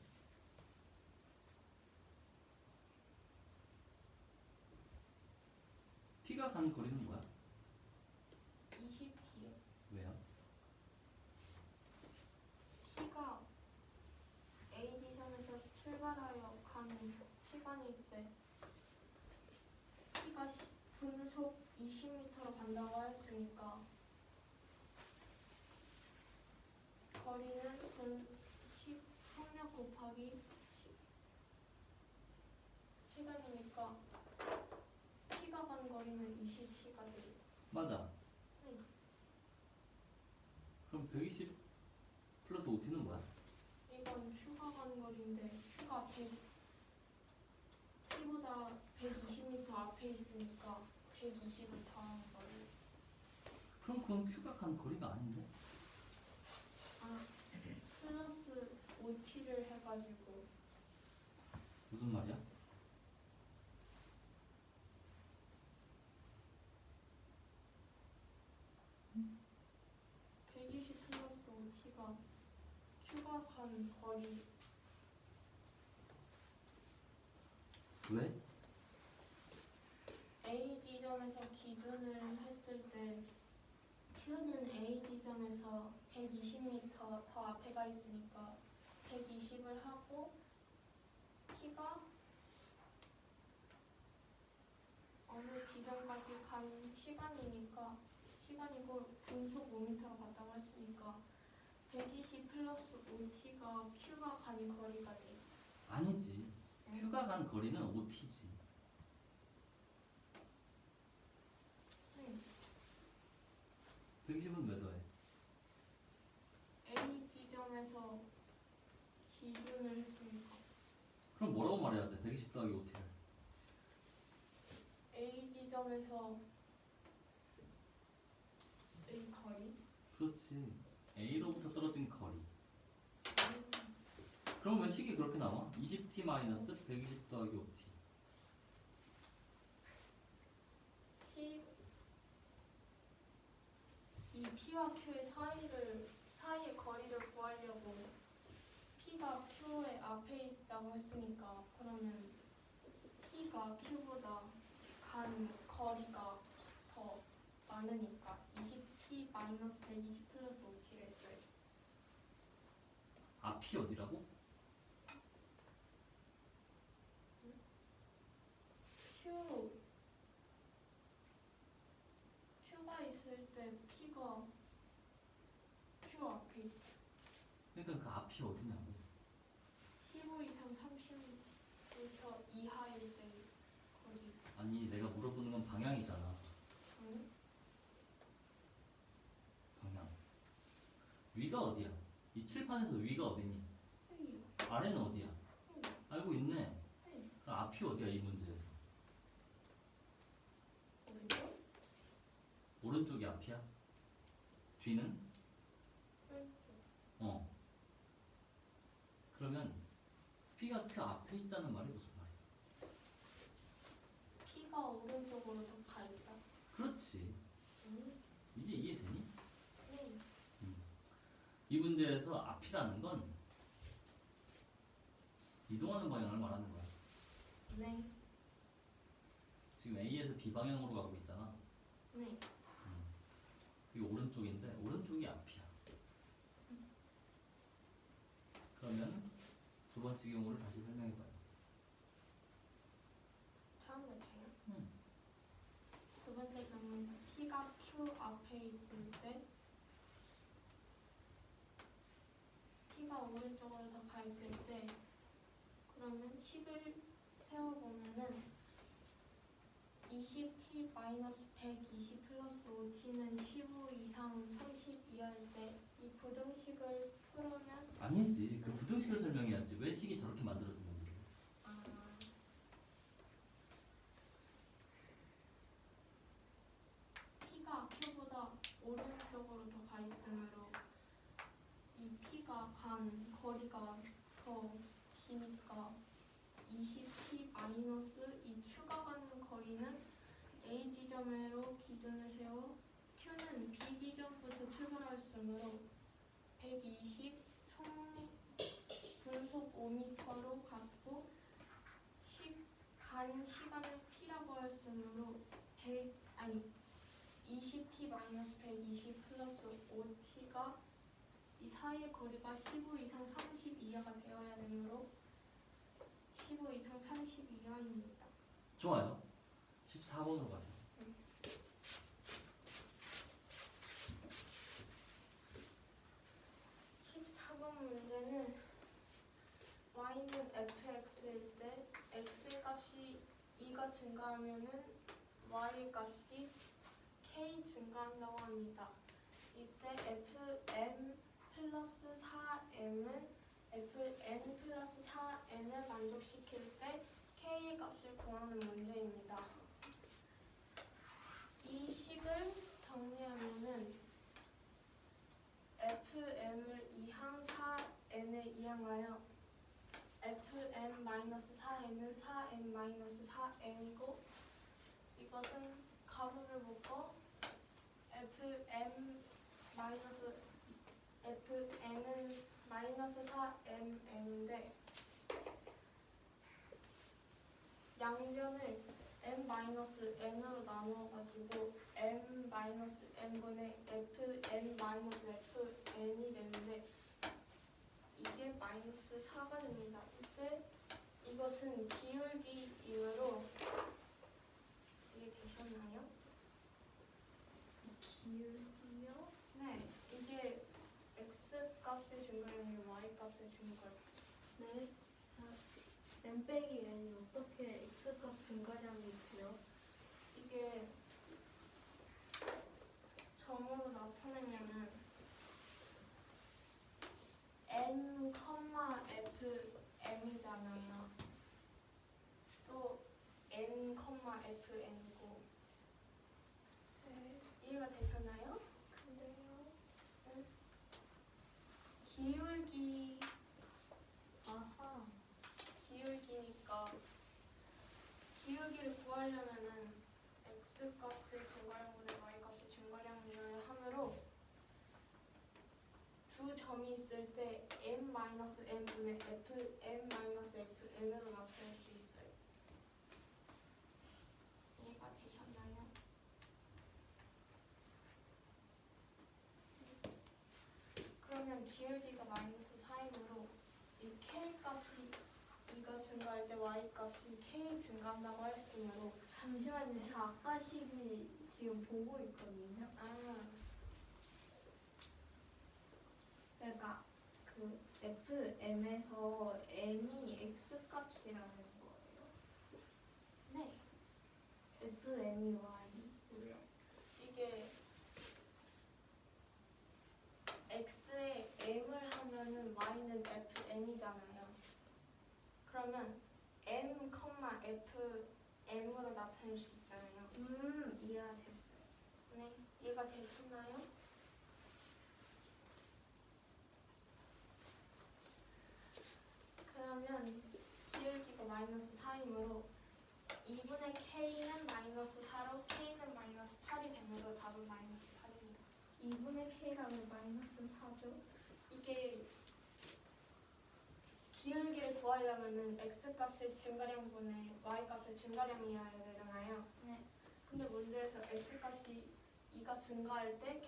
P가 간 거리는 뭐야? 20t요. 왜요? T가 A 지점에서 출발하여 가는 시간일 때 T가 분속 20m로 간다고 하였으니까 거리는 속력 곱하기 시간이니까 T가 간 거리는 20t가 돼요. 맞아. 네. 그럼 120 플러스 5t는 뭐야? 이건 Q가 간 거리인데 Q가 100T보다 120m 앞에 있으니까 120을 더한 거리. 그럼 그건 Q가 간 거리가 아닌데? 아, 플러스 5t를 해가지고 무슨 말이야? 음? 120 플러스 5t가 Q가 간 거리. 왜? A 지점에서 기준을 했을 때 Q는 A 지점에서 120m 더 앞에 가 있으니까 120을 하고 T가 어느 지점까지 간 시간이니까 시간이고 분속 5m로 갔다고 했으니까 120 플러스 5t가 Q가 간 거리가 돼. 아니지. Q가 간 거리는 5t지. 네. 120은 왜 더해? A 지점에서 기준을 했으니까 그럼 뭐라고 말해야 돼? 120 더하기 5t를. A 지점에서 A 거리? 그렇지. A로부터 떨어진 거리. 그럼 왜 식이 그렇게 나와? 20t 마이너스 120 더하기 5t. 이 P와 Q의 사이의 거리를 구하려고 P가 Q의 앞에 있다고 했으니까 그러면 P가 Q보다 간 거리가 더 많으니까 20t 마이너스 120 플러스 5t를 했어요. 앞이 어디라고? Q가 있을 때 P가 Q 앞에 있다. 그러니까 그 앞이 어디냐고. 15 이상 30m 이하일 때 거리. 아니 내가 물어보는 건 방향이잖아. 응? 방향. 위가 어디야? 이 칠판에서 위가 어디니? A요. 아래는 어디야? A. 알고 있네. A. 그럼 앞이 어디야 이 문제에서? 오른쪽? 오른쪽이 앞이야? 뒤는? 왼쪽. 어. 그러면 P가 그 앞에 있다는 말이 무슨 말이야? P가 오른쪽으로 더 가 있다. 그렇지. 응? 이제 이해되니? 네. 이 문제에서 앞이라는 건 이동하는 방향을 말하는 거야. 네. 지금 A에서 B 방향으로 가고 있잖아. 네. 이게 오른쪽인데 오른쪽이 앞이야. 그러면 두 번째 경우를 다시 설명해봐요. 처음부터요? 응. 두 번째 경우는 P가 Q 앞에 있을 때 P가 오른쪽으로 더 가 있을 때 그러면 식을 세워보면은 20t-120 플러스 5t는 15 이상 30 이하일 때 이 부등식을 풀으면 아니지. 그 부등식을 설명해야지. 왜 식이 저렇게 만들어지는지. 아, P가 Q보다 오른쪽으로 더 가 있으므로 이 P가 간 거리가 더 기니까 20t 마이너스 이 Q가 가는 거리는 A 지점으로 기준을 세워 Q는 B 지점부터 출발하였으므로 120 분속 5m로 갔고 간 시간을 t라고 하였으므로 20t 마이너스 120 플러스 5t가 이 사이의 거리가 15 이상 30 이하가 되어야 되므로 15 이상 30 이하입니다. 좋아요. 14번으로 가세요. 14번 문제는 y는 fx일 때 x 값이 2가 증가하면은 y 값이 k 증가한다고 합니다. 이때 fm 플러스 4m은 fn 플러스 4n을 만족시킬 때 k 값을 구하는 문제입니다. 이 식을 정리하면은 fm을 2항 4n에 이항하여 fm-4n은 4m-4n이고 이것은 가로를 묶어 fn은 -4mn인데 양변을 m-n으로 나누어가지고 m-n분의 fn-fn이 되는데 이게 -4가 됩니다. 이때 이것은 기울기이므로 이게 되셨나요? 기울기요? 네, 이게 x 값의 증가량이 y 값의 증가. 네. n 빼기 n이 어떻게 x값 증가량이 있고요? 이게 점으로 나타내면은 n, fm이잖아요. 또 n, fn이고 이해가 되셨나요? 근데요. 응? 기울기 아하. 기울기니까 기울기를 구하려면은 x 값의 증가량분의 y 값의 증가량이어야 하므로 두 점이 있을 때 m-n분의 fm-fn으로 나타낼 수 있어요. 이해가 되셨나요? 그러면 기울기가 -4이므로 이 k 값이 이가 증가할 때 y 값이 k 증가한다고 했으므로 잠시만요. 저 아까 식이 지금 보고 있거든요. 그러니까 그 FM에서 M이 X 값이라는 거예요. 네. FM이 Y고요. 이게 x에 m을 하면은 y는 fn이잖아요. 그러면 m, f, m으로 나타낼 수 있잖아요. 이해가 됐어요. 네, 이해가 되셨나요? 그러면 기울기가 마이너스 4이므로 2분의 k는 마이너스 4로 k는 마이너스 8이 되므로 답은 마이너스 8입니다. 2분의 K라면 마이너스 4죠? 이게 기울기를 구하려면은 x 값의 증가량분의 y 값의 증가량이어야 되잖아요. 네. 근데 문제에서 x 값이 2가 증가할 때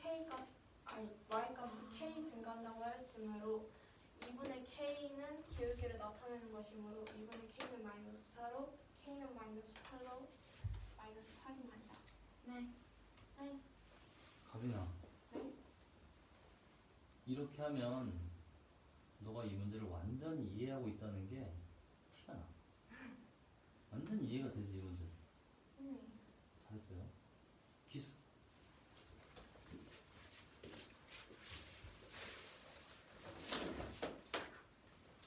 y 값이 k 증가한다고 하였으므로 2분의 k는 기울기를 나타내는 것이므로 2분의 k는 마이너스 4로 k는 마이너스 8로 마이너스 8입니다. 네. 네. 가빈아. 네? 이렇게 하면 너가 이 문제를 완전히 이해하고 있다는 게 티가 나. 완전히 이해가 되지 이 문제. 잘했어요. 기수.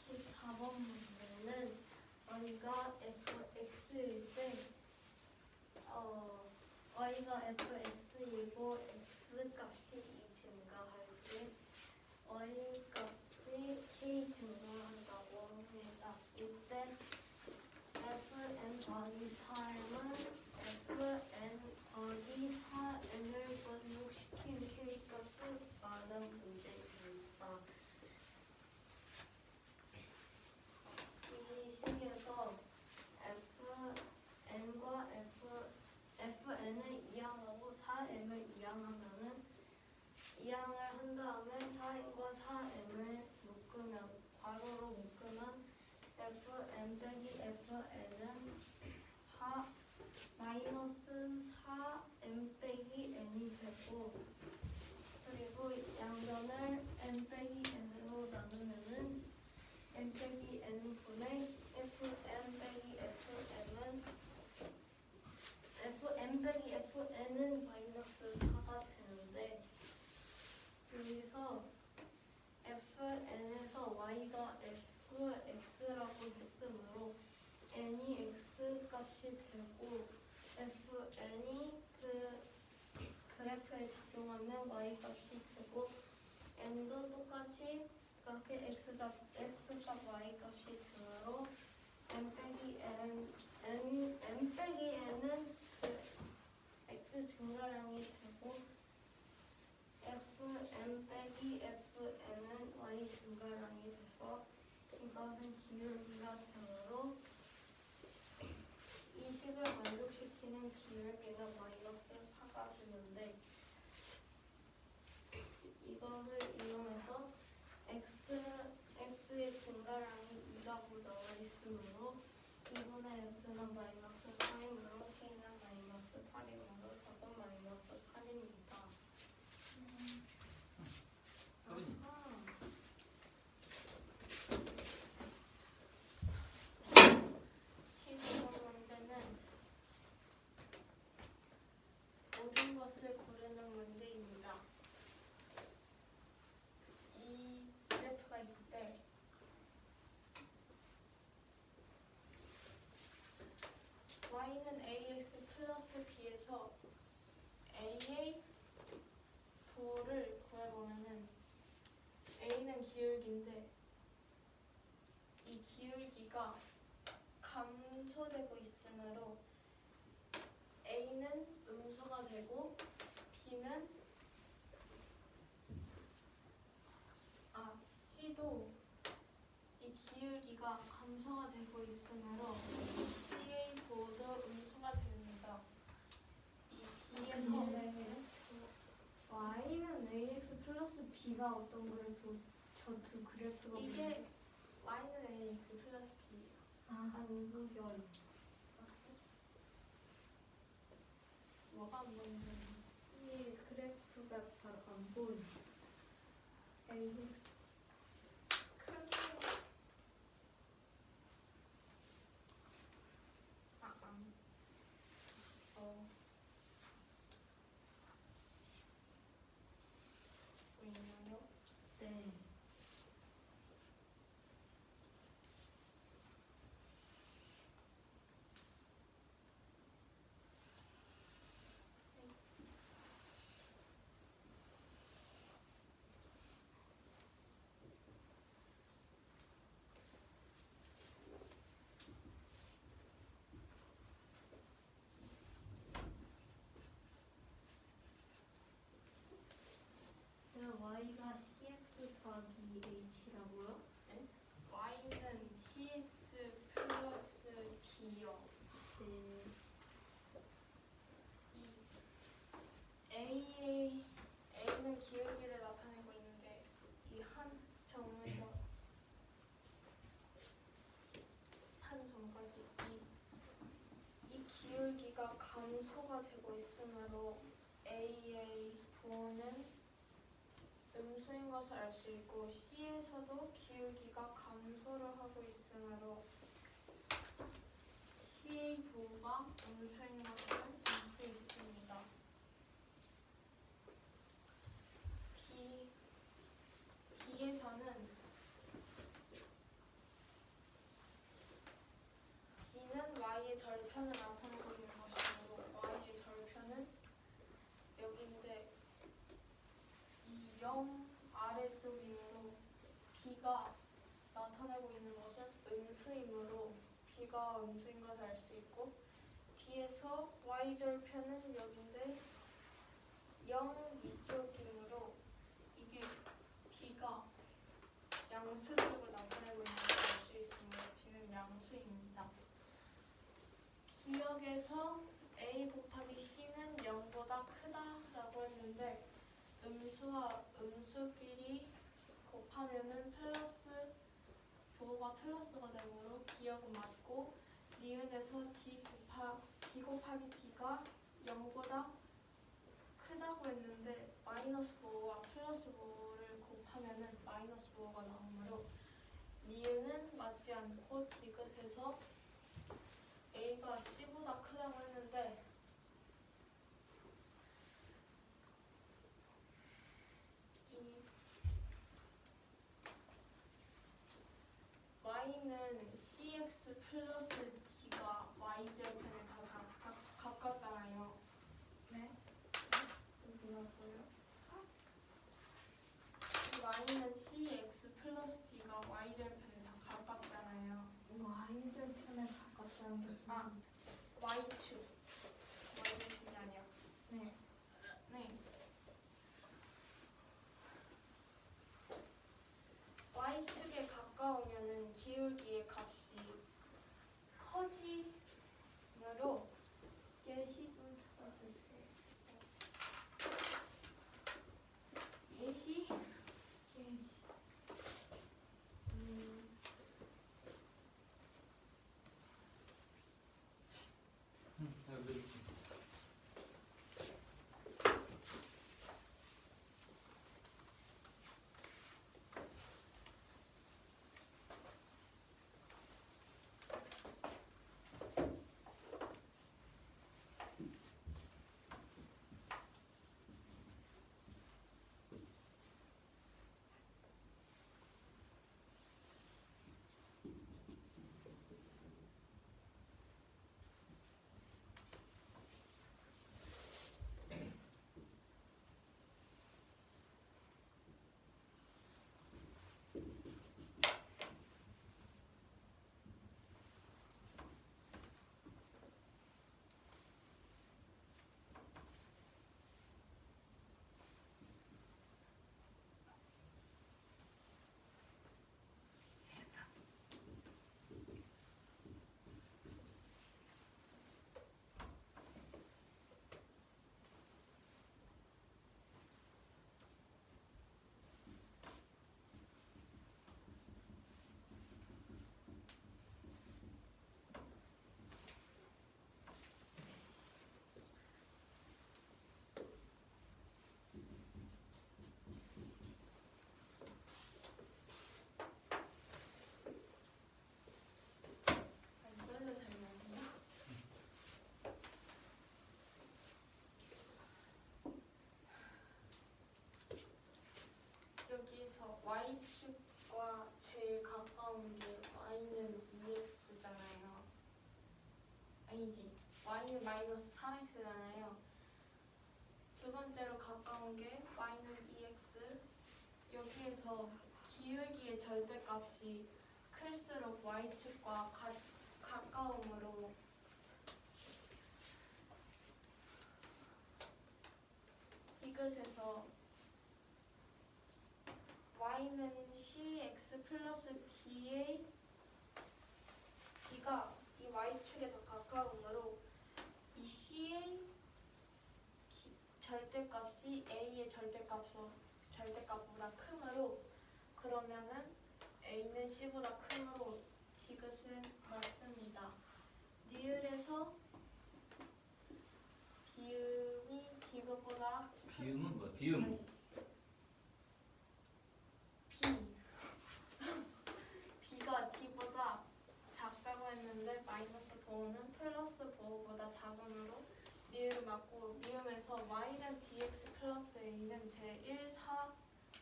14번 문제는 y가 fx일 때 y가 fx이고 x 값이 2 증가할 때 y 값이 k 증가한다고 합니다. 이때 fn 더하기 4m은 fn 더하기 4n을 번복시킨 k 값을 구하는 문제입니다. 이 식에서 fn을 이항하고 4m을 이항하면은 이항을 한 다음에 4n과 4m을 묶으면 괄호로 묶으면 fn 빼기 fn은 4 마이너스 4m 빼기 n이 되고 그리고 양변을 m 빼기 n으로 나누면은 m 빼기 n분의 fm 빼기 fm은 fm 빼기 fn은 마이너스 4가 되는데 여기서 fn에서 y가 fx라고 했으므로 n이 x 값이 되고 fn이 그 그래프에 작용하는 y 값이 되고 n도 똑같이 그렇게 x값 y 값이 되므로 m 빼기 n은 그 x 증가량이 되고 fm 빼기 fn은 y 증가량이 돼서 이것은 기울기가 되므로 이 식을 만족시키는 기울기는 마이너스 4가 되는데 이것을 이용해서 x의 증가량이 2라고 나와 있으므로 2분의 x는 마이너스 4이므로 k는 마이너스 8이므로 답은 마이너스 8입니다. 가빈이. 12번 문제는 옳은 것을 고르는 문제입니다. 이 그래프가 있을 때 y는 ax 플러스 b에서 a의 도를 구해보면은 a는 기울기인데 이 기울기가 감소되고 있으므로 a는 음소가 되고 b는 c도 이 기울기가 감소가 되고 있으므로 c의 도도 음소가 됩니다. 이 b에서 y면 ax 플러스 b가 어떤 그래프? 저 두 그래프가 이게 y는 ax 플러스 b. 한국연. 뭐가 안 보이는데? 이 그래프가 잘 안 보여. 에이, 크기. 보이나요? 네. y가 cx 더하기 h라고요? y는 cx 플러스 d요. 네. 이 a는 기울기를 나타내고 있는데 이 한 점에서 한 점까지 이 기울기가 감소가 되고 있으므로 a의 부호는 음수인 것을 알 수 있고 C에서도 기울기가 감소를 하고 있으므로 C의 부호가 음수인 것을 알 수 있습니다. B에서는 B는 Y의 절편을 나타내고 있는 것이므로 Y의 절편은 여기인데 이 0 아래쪽이므로 B가 나타내고 있는 것은 음수이므로 B가 음수인 것을 알 수 있고 B에서 Y절편은 여기인데 0 위쪽이므로 이게 B가 양수적으로 나타내고 있는 것을 알 수 있으므로 B는 양수입니다. 기억에서 A 곱하기 C는 0보다 크다라고 했는데 음수와 음수끼리 곱하면은 플러스 부호가 플러스가 되므로 기억은 맞고 니은에서 D 곱하기 D가 0보다 크다고 했는데 마이너스 부호와 플러스 부호를 곱하면은 마이너스 부호가 나오므로 니은은 맞지 않고 디귿에서 A가 C보다 크다고 했는데 이 Y는 CX 플러스 D가 Y절편에 다 가깝잖아요. 네? 뭐라고요? 이 Y는 CX 플러스 D가 Y절편에 다 가깝잖아요. y절편에 가깝다는 게 아, Y축. Y절편이 아니야. 네. 네. Y축에 가까우면은 기울기의 값이 커지므로 예시 좀 찾아주세요. 예시 예시. 잘 아니지. y는 마이너스 3x잖아요. 두 번째로 가까운 게 y는 2x. 여기에서 기울기의 절대값이 클수록 y축과 가까움으로 디귿에서 y는 cx 플러스 d의 d가 이 y축에 더 가까우므로 이 c의 절대값이 a의 절대값보다 크므로 그러면은 a는 c보다 크므로 디귿은 맞습니다. 니을에서 비음이 디귿보다 비음은 뭐야? 비음. 아니, b가 d보다 작다고 했는데 마이너스 보호는 플러스 보호보다 작으므로 미음을 맞고 미음에서 y는 dx 플러스 a는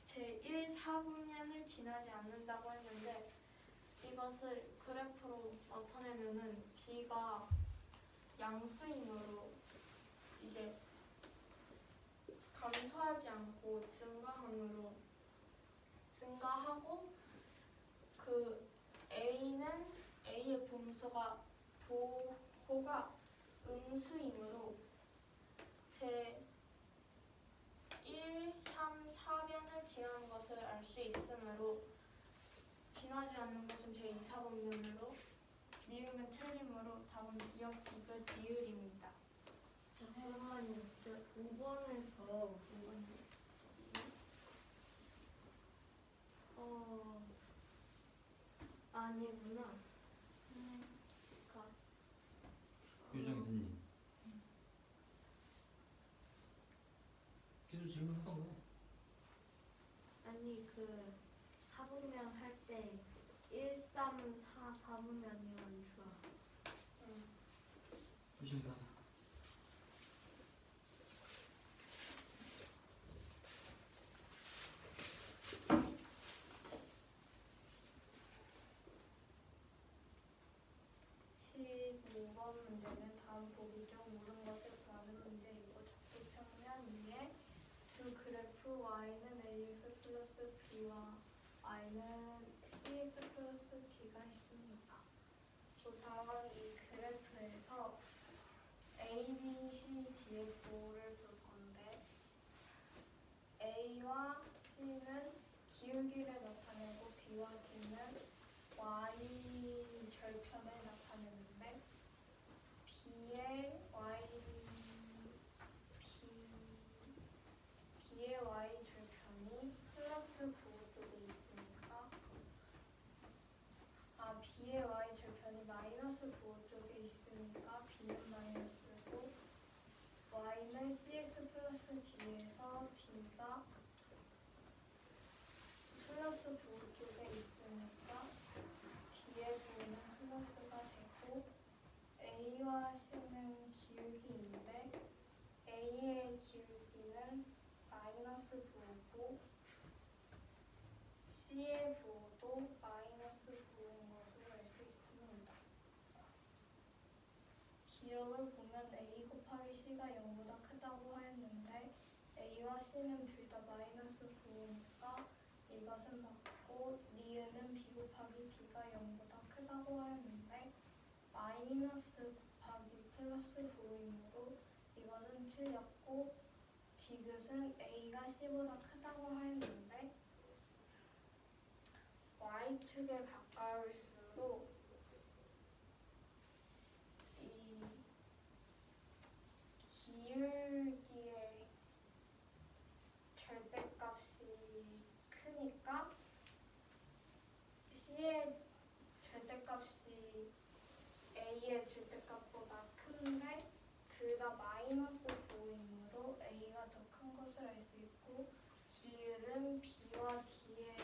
제1사분면을 지나지 않는다고 했는데 이것을 그래프로 나타내면은 d가 양수이므로 이게 감소하지 않고 증가하고 그 a의 부호가 음수이므로 제 1, 3, 4변을 지나는 것을 알 수 있으므로 지나지 않는 것은 제 2, 4분면으로 니은은 틀리므로 답은 기억 디귿 니을입니다. 잠깐만요. 저 5번에서 아니구나. 유정이 됐니? 계속 질문하던 거야. 아니 그 4분면 할 때 1, 3, 4, 4분면이라는 줄 알았어. 유정이 가자. 문제는 다음 보기 중 옳은 것을 구하는 문제이고 적도 평면 위에 두 그래프 y는 ax 플러스 b와 y는 cx 플러스 d가 있습니다. 우선 이 그래프에서 a, b, c, d의 부호를 볼 건데 a와 c는 기울기를 나타내고 b와 d는 y 절편을 나타내는데 B의 y 절편이 플러스 부호 쪽에 있으니까 B의 y 절편이 마이너스 부호 쪽에 있으니까 B는 마이너스고 y는 cx 플러스 d에서 d가 플러스 부호 쪽에 있으니까 d의 부호는 플러스가 되고 a와 c는 기울기인데 a의 기울기는 마이너스 부호고 c의 부호도 마이너스 부호인 것을 알 수 있습니다. 기억을 보면 a 곱하기 c가 0보다 크다고 하였는데 a와 c는 둘 다 마이너스 부호니까 이것은 맞고 니은은 b 곱하기 d가 0보다 크다고 하였는데 마이너스 곱하기 플러스 부호이므로 이것은 틀렸고 디귿은 a가 c보다 크다고 하였는데 y축에 가까울수록 이 기울기의 절대값이 크니까 c의 절대값이 a의 절대값보다 큰데 둘 다 마이너스 부호이므로 a가 더 큰 것을 알 수 있고 비율은 b와 d의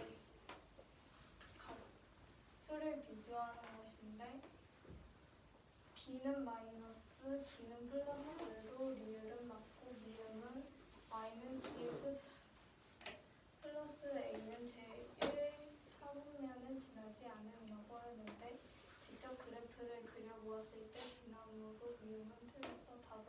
값수를 비교하는 것인데 b는 마이너스, d는 플러스로 리을은 맞고 미음은 y는 dx 플러스 a는 제1 사분면은 지나지 않는다고 하는데 직접 그래프 그래프를 그려 보았을 때 비나무로 미음은 틀려서 답은